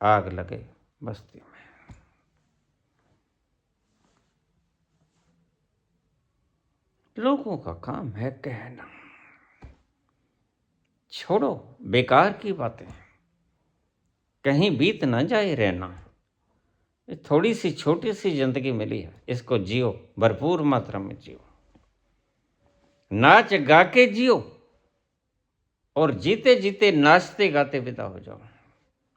आग लगे बस्ती में। लोगों का काम है कहना। छोड़ो बेकार की बातें, कहीं बीत ना जाए रहना। थोड़ी सी छोटी सी जिंदगी मिली है, इसको जियो, भरपूर मात्रा में जियो, नाच गा के जियो, और जीते जीते नाचते गाते विदा हो जाओ,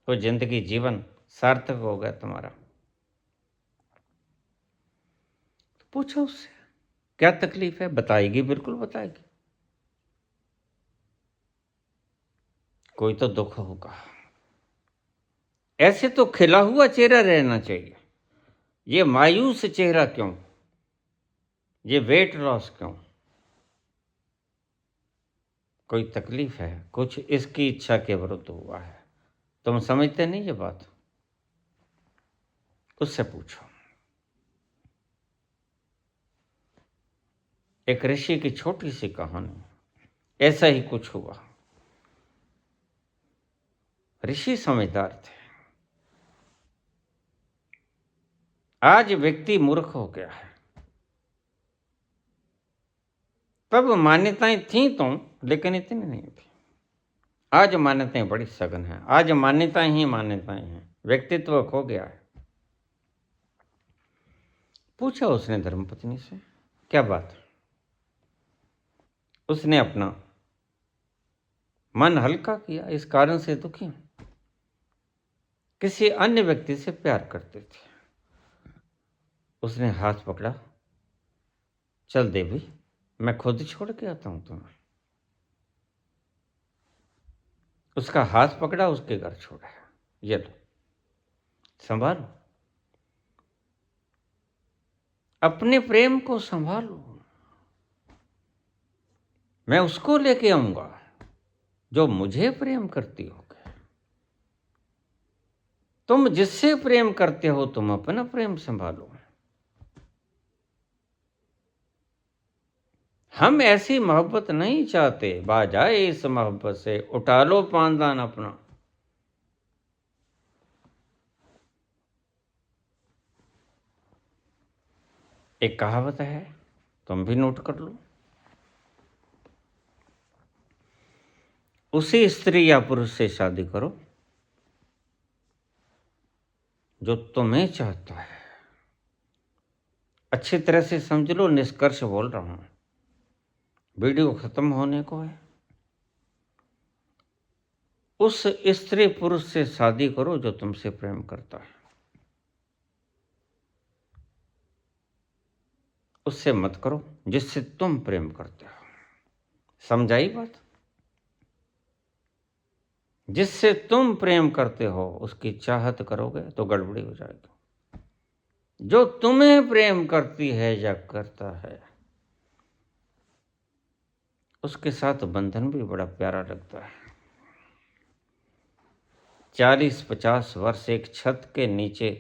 तो जिंदगी जीवन सार्थक हो गया तुम्हारा। पूछो उससे क्या तकलीफ है, बताएगी, बिल्कुल बताएगी। कोई तो दुख होगा। ऐसे तो खिला हुआ चेहरा रहना चाहिए। ये मायूस चेहरा क्यों, ये वेट लॉस क्यों? कोई तकलीफ है, कुछ इसकी इच्छा के विरुद्ध हुआ है। तुम समझते नहीं ये बात? उससे पूछो। एक ऋषि की छोटी सी कहानी, ऐसा ही कुछ हुआ। ऋषि समझदार थे। आज व्यक्ति मूर्ख हो गया है। तब मान्यताएं थी तो, लेकिन इतनी नहीं थी। आज मान्यताएं बड़ी सघन हैं। आज मान्यताएं ही मान्यताएं हैं, व्यक्तित्व खो गया है। पूछा उसने धर्मपत्नी से क्या बात। उसने अपना मन हल्का किया, इस कारण से दुखी हूं, किसी अन्य व्यक्ति से प्यार करते थे। उसने हाथ पकड़ा, चल देवी, मैं खुद छोड़ के आता हूं तुम्हें। उसका हाथ पकड़ा, उसके घर छोड़ा। ये लो, संभालो, अपने प्रेम को संभालो। मैं उसको लेके आऊंगा जो मुझे प्रेम करती होगी। तुम जिससे प्रेम करते हो, तुम अपना प्रेम संभालो। हम ऐसी मोहब्बत नहीं चाहते, बाजाए इस मोहब्बत से, उठा लो पांदान अपना। एक कहावत है, तुम भी नोट कर लो। उसी स्त्री या पुरुष से शादी करो जो तुम्हें चाहता है। अच्छी तरह से समझ लो, निष्कर्ष बोल रहा हूं, वीडियो खत्म होने को है। उस स्त्री पुरुष से शादी करो जो तुमसे प्रेम करता है। उससे मत करो जिससे तुम प्रेम करते हो। समझाई बात? जिससे तुम प्रेम करते हो उसकी चाहत करोगे तो गड़बड़ी हो जाएगी। जो तुम्हें प्रेम करती है या करता है, उसके साथ बंधन भी बड़ा प्यारा लगता है। 40-50 वर्ष एक छत के नीचे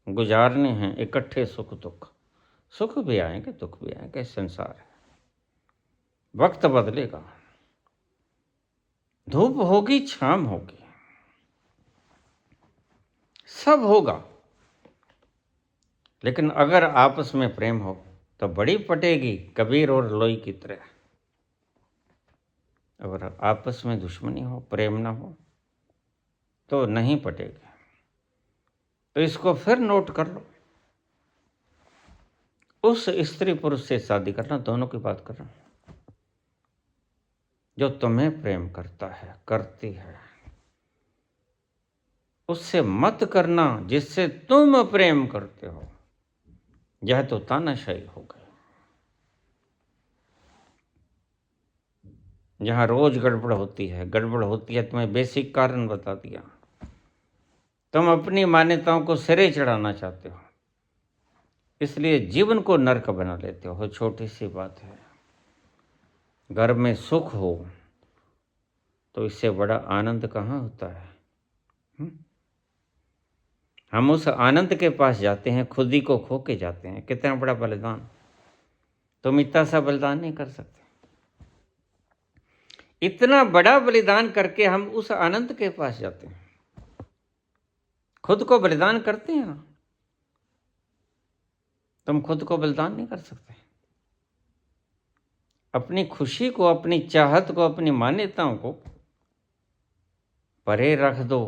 गुजारने हैं, इकट्ठे सुख दुख। सुख भी आएंगे, दुख भी आएंगे, संसार है। वक्त बदलेगा, धूप होगी, छाम होगी, सब होगा। लेकिन अगर आपस में प्रेम हो तो बड़ी पटेगी, कबीर और लोई की तरह। अगर आपस में दुश्मनी हो, प्रेम ना हो, तो नहीं पटेगी। तो इसको फिर नोट कर लो। उस स्त्री पुरुष से शादी करना, दोनों की बात कर रहा हूं, जो तुम्हें प्रेम करता है, करती है। उससे मत करना जिससे तुम प्रेम करते हो। यह तो तानाशाही हो गई। जहां रोज गड़बड़ होती है, तुम्हें बेसिक कारण बता दिया। तुम अपनी मान्यताओं को सिरे चढ़ाना चाहते हो, इसलिए जीवन को नरक बना लेते हो। छोटी सी बात है, घर में सुख हो तो इससे बड़ा आनंद कहाँ होता है। हम उस आनंद के पास जाते हैं, खुद ही को खो के जाते हैं। कितना बड़ा बलिदान। तुम इतना सा बलिदान नहीं कर सकते। इतना बड़ा बलिदान करके हम उस आनंद के पास जाते हैं। खुद को बलिदान करते हैं ना, तुम खुद को बलिदान नहीं कर सकते। अपनी खुशी को, अपनी चाहत को, अपनी मान्यताओं को परे रख दो।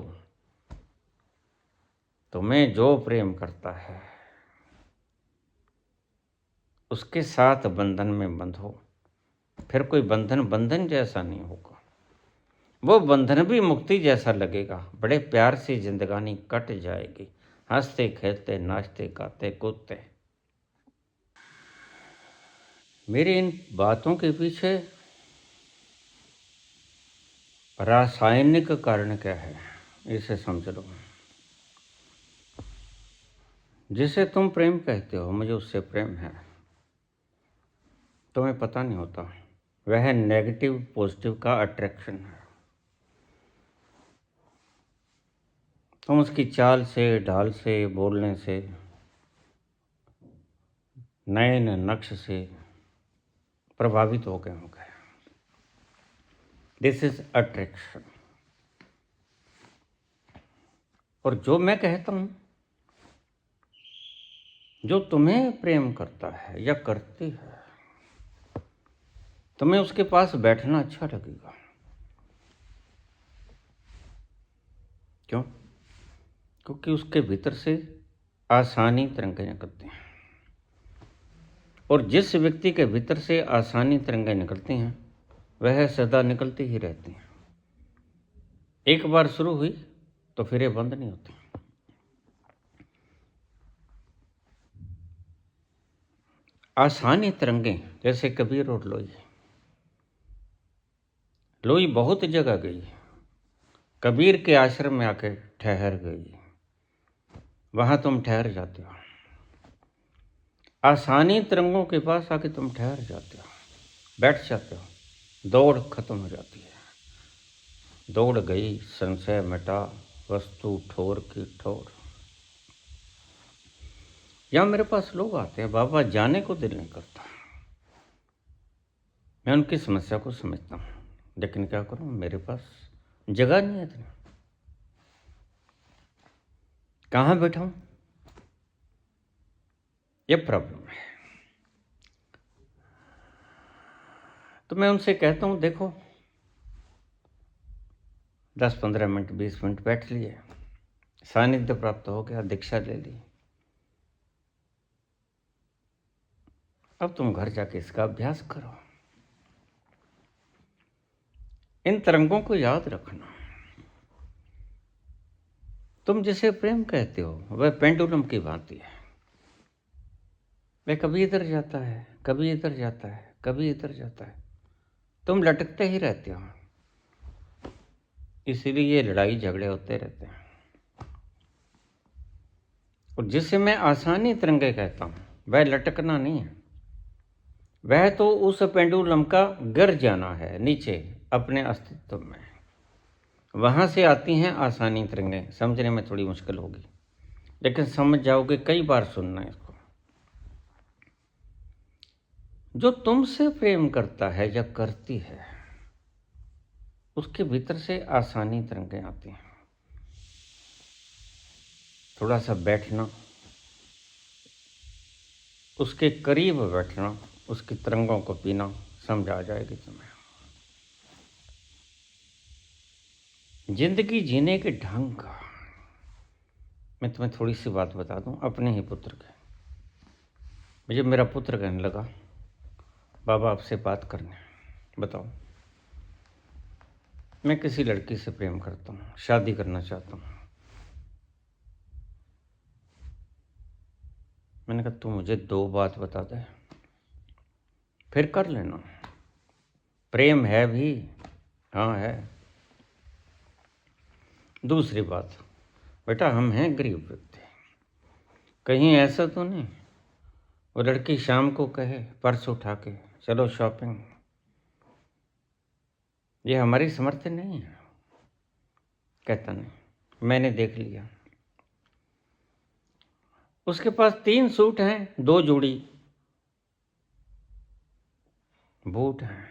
तुम्हें जो प्रेम करता है उसके साथ बंधन में बंधो। फिर कोई बंधन बंधन जैसा नहीं होगा, वो बंधन भी मुक्ति जैसा लगेगा। बड़े प्यार से जिंदगानी कट जाएगी, हंसते खेलते नाचते गाते कूदते। मेरी इन बातों के पीछे रासायनिक कारण क्या है, इसे समझ लो। जिसे तुम प्रेम कहते हो, मुझे उससे प्रेम है, तुम्हें पता नहीं होता। वह नेगेटिव पॉजिटिव का अट्रैक्शन है। तुम उसकी चाल से, ढाल से, बोलने से, नयन नक्श से प्रभावित हो गए होंगे। This is attraction. और जो मैं कहता हूं, जो तुम्हें प्रेम करता है या करती है, तुम्हें उसके पास बैठना अच्छा लगेगा। क्यों? क्योंकि उसके भीतर से आसानी तरंगें निकलती हैं। और जिस व्यक्ति के भीतर से आसानी तरंगें निकलती हैं, वह सदा निकलती ही रहती हैं। एक बार शुरू हुई तो फिर ये बंद नहीं होती। आसानी तरंगें, जैसे कबीर और लोई। लोई बहुत जगह गई, कबीर के आश्रम में आके ठहर गई। वहां तुम ठहर जाते हो। आसानी तरंगों के पास आके तुम ठहर जाते हो, बैठ जाते हो। दौड़ खत्म हो जाती है। दौड़ गई, संशय मिटा, वस्तु ठोर की ठोर। यहाँ मेरे पास लोग आते हैं, बाबा जाने को दिल नहीं करता। मैं उनकी समस्या को समझता हूँ, लेकिन क्या करूँ, मेरे पास जगह नहीं है इतनी। कहाँ बैठाऊँ, ये प्रॉब्लम है। तो मैं उनसे कहता हूँ, देखो 10-15 मिनट 20 मिनट बैठ लिए, सानिध्य प्राप्त हो गया, दीक्षा ले ली। अब तुम घर जाके इसका अभ्यास करो। इन तरंगों को याद रखना। तुम जिसे प्रेम कहते हो वह पेंडुलम की भांति है। वह कभी इधर जाता है, कभी इधर जाता है, कभी इधर जाता है। तुम लटकते ही रहते हो, इसीलिए ये लड़ाई झगड़े होते रहते हैं। और जिसे मैं आसानी तिरंगे कहता हूँ वह लटकना नहीं है, वह तो उस पेंडुलम का गिर जाना है नीचे अपने अस्तित्व में। वहाँ से आती हैं आसानी तिरंगे। समझने में थोड़ी मुश्किल होगी, लेकिन समझ जाओगे, कई बार सुनना इसको। जो तुमसे प्रेम करता है या करती है, उसके भीतर से आसानी तिरंगे आती हैं। थोड़ा सा बैठना, उसके करीब बैठना, उसकी तरंगों को पीना, समझ आ जाएगी तुम्हें। जिंदगी जीने के ढंग का मैं तुम्हें थोड़ी सी बात बता दूं अपने ही पुत्र के। मुझे मेरा पुत्र कहने लगा, बाबा आपसे बात करने, बताओ मैं किसी लड़की से प्रेम करता हूँ, शादी करना चाहता हूँ। मैंने कहा तू मुझे 2 बात बता दे, फिर कर लेना। प्रेम है भी? हाँ है। दूसरी बात, बेटा हम हैं गरीब व्यक्ति, कहीं ऐसा तो नहीं वो लड़की शाम को कहे पर्स उठा के चलो शॉपिंग, ये हमारी समर्थ नहीं है। कहता नहीं, मैंने देख लिया, उसके पास 3 सूट हैं, 2 जोड़ी बूट हैं,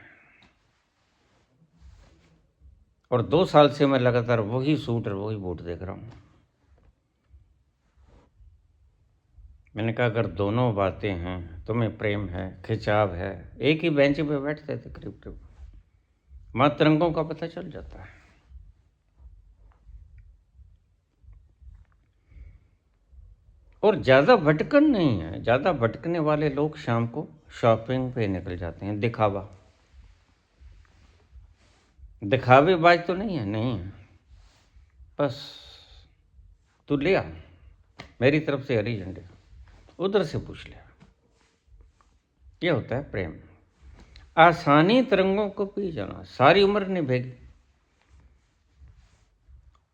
और 2 साल से मैं लगातार वही सूट और वही बूट देख रहा हूँ। मैंने कहा अगर दोनों बातें हैं, तुम्हें प्रेम है, खिंचाव है, एक ही बेंच पे बैठते थे करीब करीब, माँ तिरंगों का पता चल जाता है। और ज़्यादा भटकन नहीं है। ज़्यादा भटकने वाले लोग शाम को शॉपिंग पे निकल जाते हैं, दिखावा, दिखावेबाज तो नहीं है, नहीं है, बस तू ले आ मेरी तरफ से हरी झंडी, उधर से पूछ ले। ये होता है प्रेम। आसानी तरंगों को पी जाना, सारी उम्र निभेगी।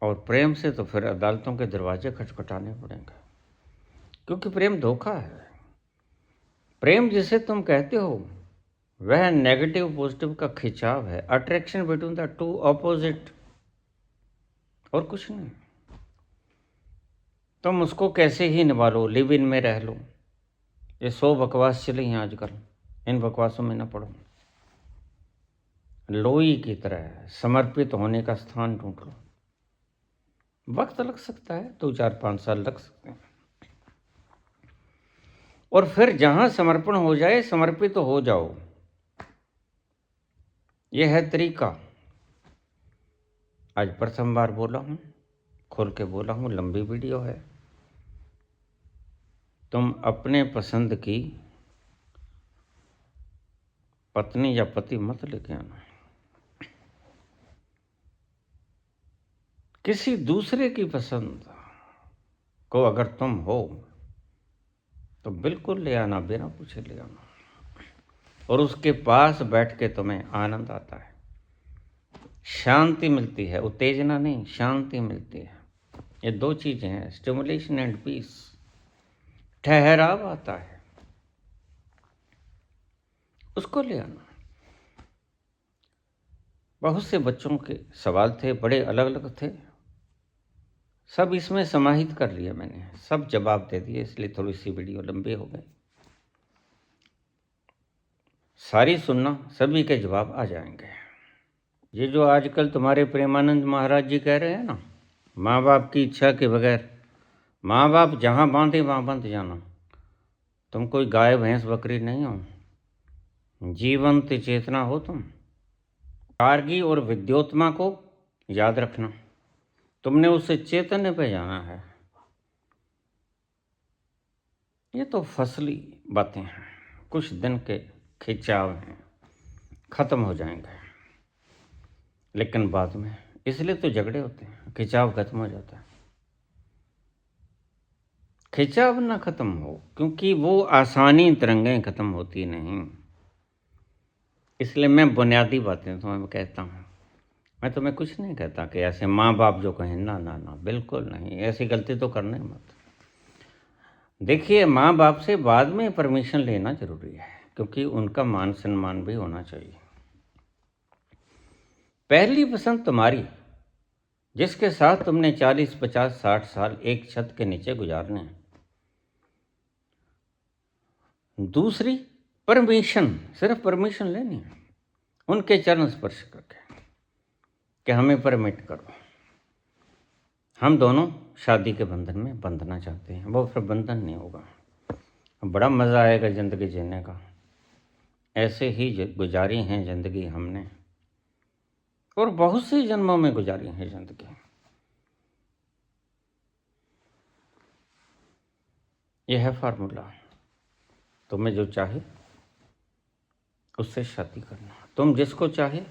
और प्रेम से तो फिर अदालतों के दरवाजे खटखटाने पड़ेंगे, क्योंकि प्रेम धोखा है। प्रेम जिसे तुम कहते हो वह नेगेटिव पॉजिटिव का खिंचाव है, attraction between the two opposite, और कुछ नहीं। तुम उसको कैसे ही निभा लो, लिव इन में रह लो। ये 100 बकवास चली हैं आजकल, इन बकवासों में न पड़ो। लोई की तरह समर्पित होने का स्थान ढूंढ लो। वक्त लग सकता है, 2, 4, 5 साल लग सकते हैं, और फिर जहां समर्पण हो जाए समर्पित तो हो जाओ। यह है तरीका। आज प्रथम बार बोला हूं, खोल के बोला हूं, लंबी वीडियो है। तुम अपने पसंद की पत्नी या पति मत लेके आना। किसी दूसरे की पसंद को अगर तुम हो तो बिल्कुल ले आना, बिना पूछे ले आना, और उसके पास बैठ के तुम्हें आनंद आता है, शांति मिलती है, उत्तेजना नहीं, शांति मिलती है। ये 2 चीजें हैं, स्टिमुलेशन एंड पीस। ठहराव आता है, उसको ले आना। बहुत से बच्चों के सवाल थे, बड़े अलग अलग थे, सब इसमें समाहित कर लिया मैंने, सब जवाब दे दिए, इसलिए थोड़ी सी वीडियो लंबी हो गई। सारी सुनना, सभी के जवाब आ जाएंगे। ये जो आजकल तुम्हारे प्रेमानंद महाराज जी कह रहे हैं ना, माँ बाप की इच्छा के बगैर, माँ बाप जहाँ बांधे वहाँ बंध जाना। तुम कोई गाय भैंस बकरी नहीं हो, जीवंत चेतना हो तुम। कारगी और विद्योत्मा को याद रखना, तुमने उससे चैतन्य पे जाना है। ये तो फसली बातें हैं, कुछ दिन के खिंचाव हैं, खत्म हो जाएंगे, लेकिन बाद में, इसलिए तो झगड़े होते हैं, खिंचाव खत्म हो जाता है। खिंचाव ना खत्म हो, क्योंकि वो आसानी तरंगें खत्म होती नहीं। इसलिए मैं बुनियादी बातें तुम्हें कहता हूँ। मैं तुम्हें कुछ नहीं कहता कि ऐसे माँ बाप जो कहें, ना ना ना, बिल्कुल नहीं, ऐसी गलती तो करना ही मत। देखिए, माँ बाप से बाद में परमिशन लेना जरूरी है, क्योंकि उनका मान सम्मान भी होना चाहिए। पहली पसंद तुम्हारी, जिसके साथ तुमने 40, 50, 60 साल एक छत के नीचे गुजारने हैं। दूसरी, परमिशन, सिर्फ परमिशन लेनी है उनके चरण स्पर्श करके कि हमें परमिट करो, हम दोनों शादी के बंधन में बंधना चाहते हैं। वो फिर बंधन नहीं होगा, बड़ा मज़ा आएगा ज़िंदगी जीने का। ऐसे ही गुजारी हैं ज़िंदगी हमने, और बहुत सी जन्मों में गुजारी है ज़िंदगी। यह है फार्मूला। तुम्हें जो चाहे उससे शादी करना, तुम जिसको चाहे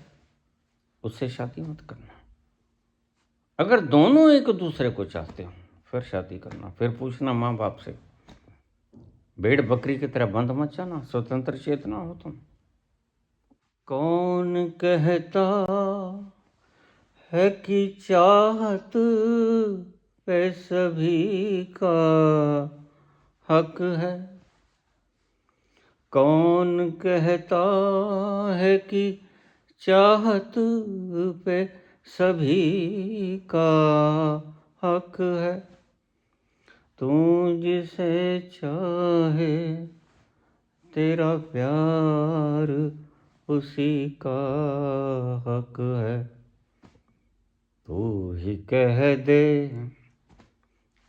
उससे शादी मत करना। अगर दोनों एक दूसरे को चाहते हो फिर शादी करना। फिर पूछना माँ बाप से, भेड़ बकरी की तरह बंध मत जाना, स्वतंत्र चेतना हो तुम। कौन कहता है कि चाहत पे सभी का हक है। कौन कहता है कि चाहत पे सभी का हक है। तू जिसे चाहे तेरा प्यार उसी का हक है। तू ही कह दे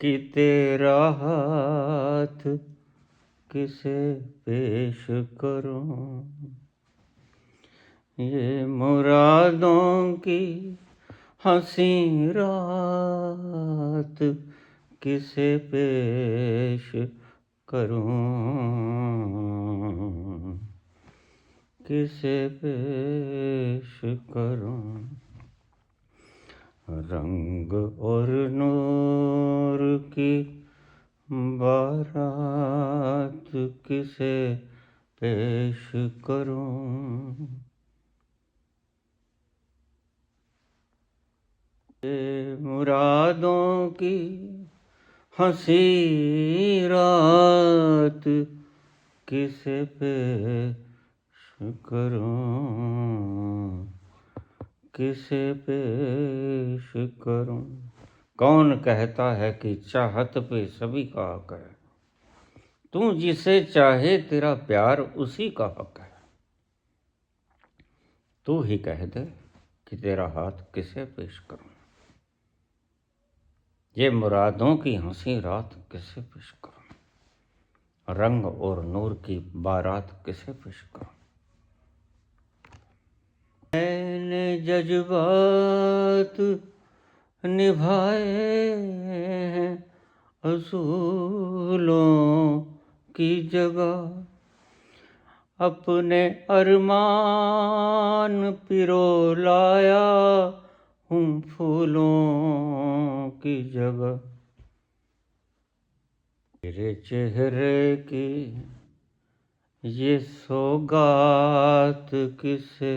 कि तेरा हाथ किसे पेश करूं। ये मुरादों की हंसी रात किसे पेश करूं, किसे पेश करूं। रंग और नूर की बारात किसे पेश करूं। ये मुरादों की हंसी रात किसे पेश करूं, किसे पेश करूं। कौन कहता है कि चाहत पे सभी का हक है। तू जिसे चाहे तेरा प्यार उसी का हक है। तू ही कह दे कि तेरा हाथ किसे पेश करूं। ये मुरादों की हंसी रात किसे पेश करूं। रंग और नूर की बारात किसे पेश करूं। मैंने जज्बात निभाए हैं असूलों की जगह। अपने अरमान पिरो लाया हूँ फूलों की जगह। तेरे चेहरे की ये सौगात किसे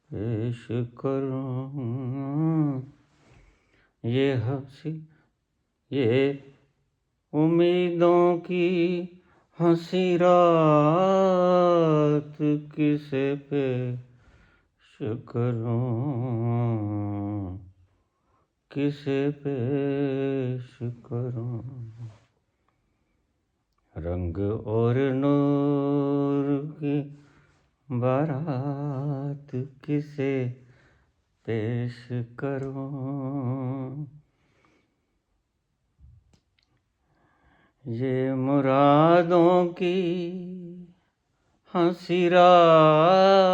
पेश करूं। ये हंसी, ये उम्मीदों की हंसी रात किसे पेश करूं, किसे पेश करूं। रंग और नूर की बारात किसे पेश करूं। ये मुरादों की हंसी रात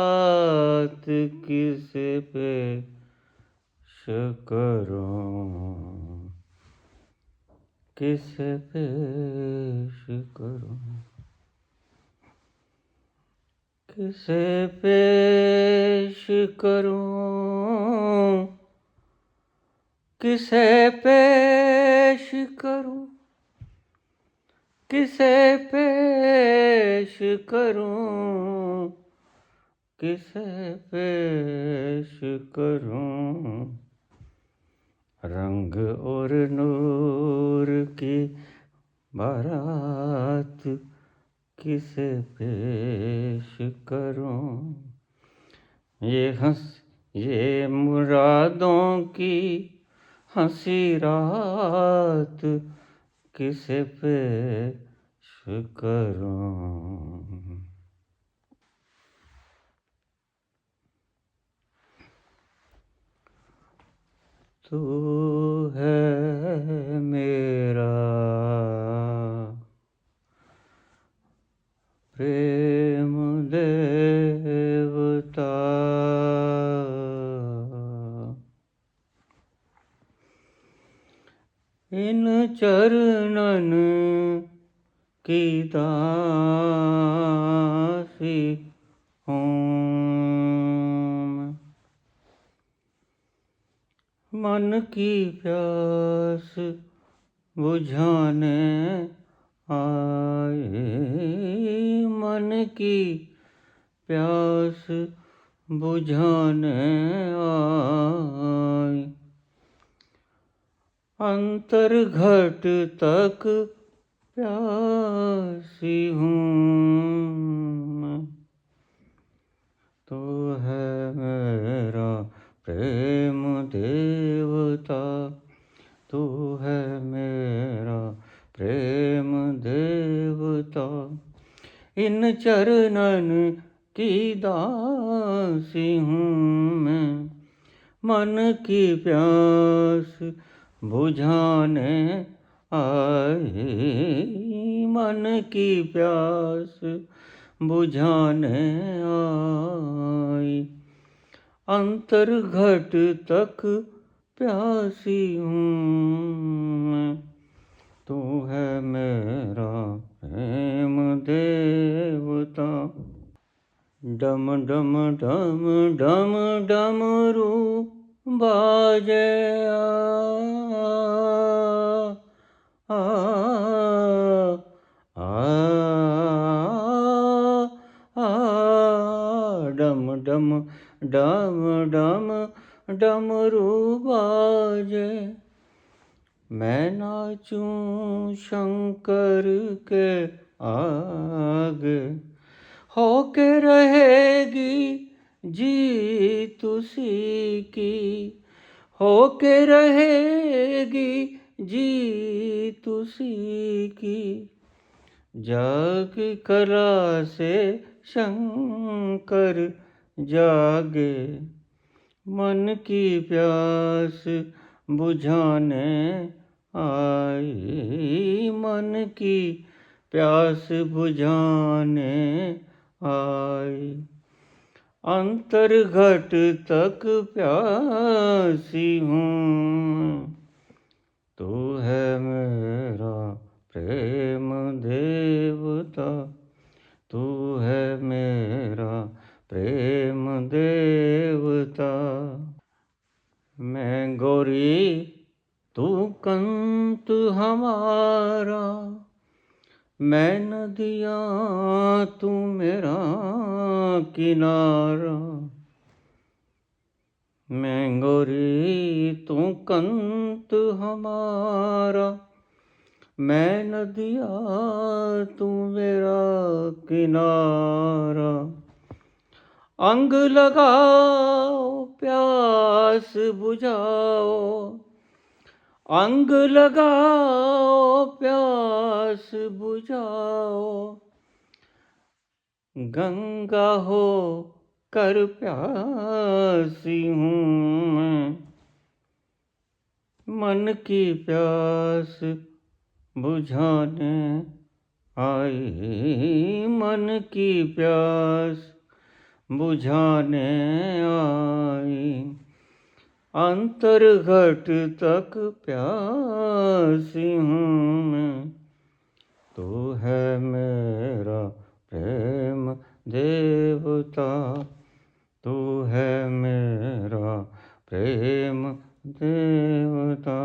किसे पेश करूं, किसे पेश करूं, किसे पेश करूं, किसे पेश करूं, किसे पेश करूं, किसे पेश करूं। रंग और नूर की बारात किसे पेश करूं, ये मुरादों की हंसी रात किसे पेश करूं। तू है मेरा प्रेम देवता, इन चरणन की दासी हूँ, मन की प्यास बुझाने आए, मन की प्यास बुझाने आए, अंतर घट तक प्यासी हूँ मैं। तू है मेरा प्रेम देवता, तू है मेरा प्रेम देवता, इन चरणन की दासी हूँ मैं, मन की प्यास बुझाने आए, मन की प्यास बुझाने आई, अंतर घट तक प्यासी हूँ मैं। तू है मेरा प्रेम देवता। डम डम डम डम डमरू बाजे आ, आ, आ, डम डम डम डम डमरू बाजे, मैं नाचूं शंकर के आगे, होके रहेगी जीत उसी की, होके रहेगी जीत उसी की, जाग कला से शंकर जागे, मन की प्यास बुझाने आई, मन की प्यास बुझाने आई, अंतर घट तक प्यासी हूँ। तू है मेरा प्रेम देवता, तू है मेरा प्रेम देवता। मैं गोरी तू कंत हमारा, मैं नदियाँ तू मेरा किनारा, मैं गोरी तू कंत हमारा, मैं नदियाँ तू मेरा किनारा, अंग लगाओ प्यास बुझाओ, अंग लगाओ प्यास बुझाओ, गंगा हो कर प्यासी हूँ मैं, मन की प्यास बुझाने आई, मन की प्यास बुझाने आई, अंतर घट तक प्यासी हूँ मैं। तू है मेरा प्रेम देवता, तू है मेरा प्रेम देवता।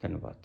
धन्यवाद।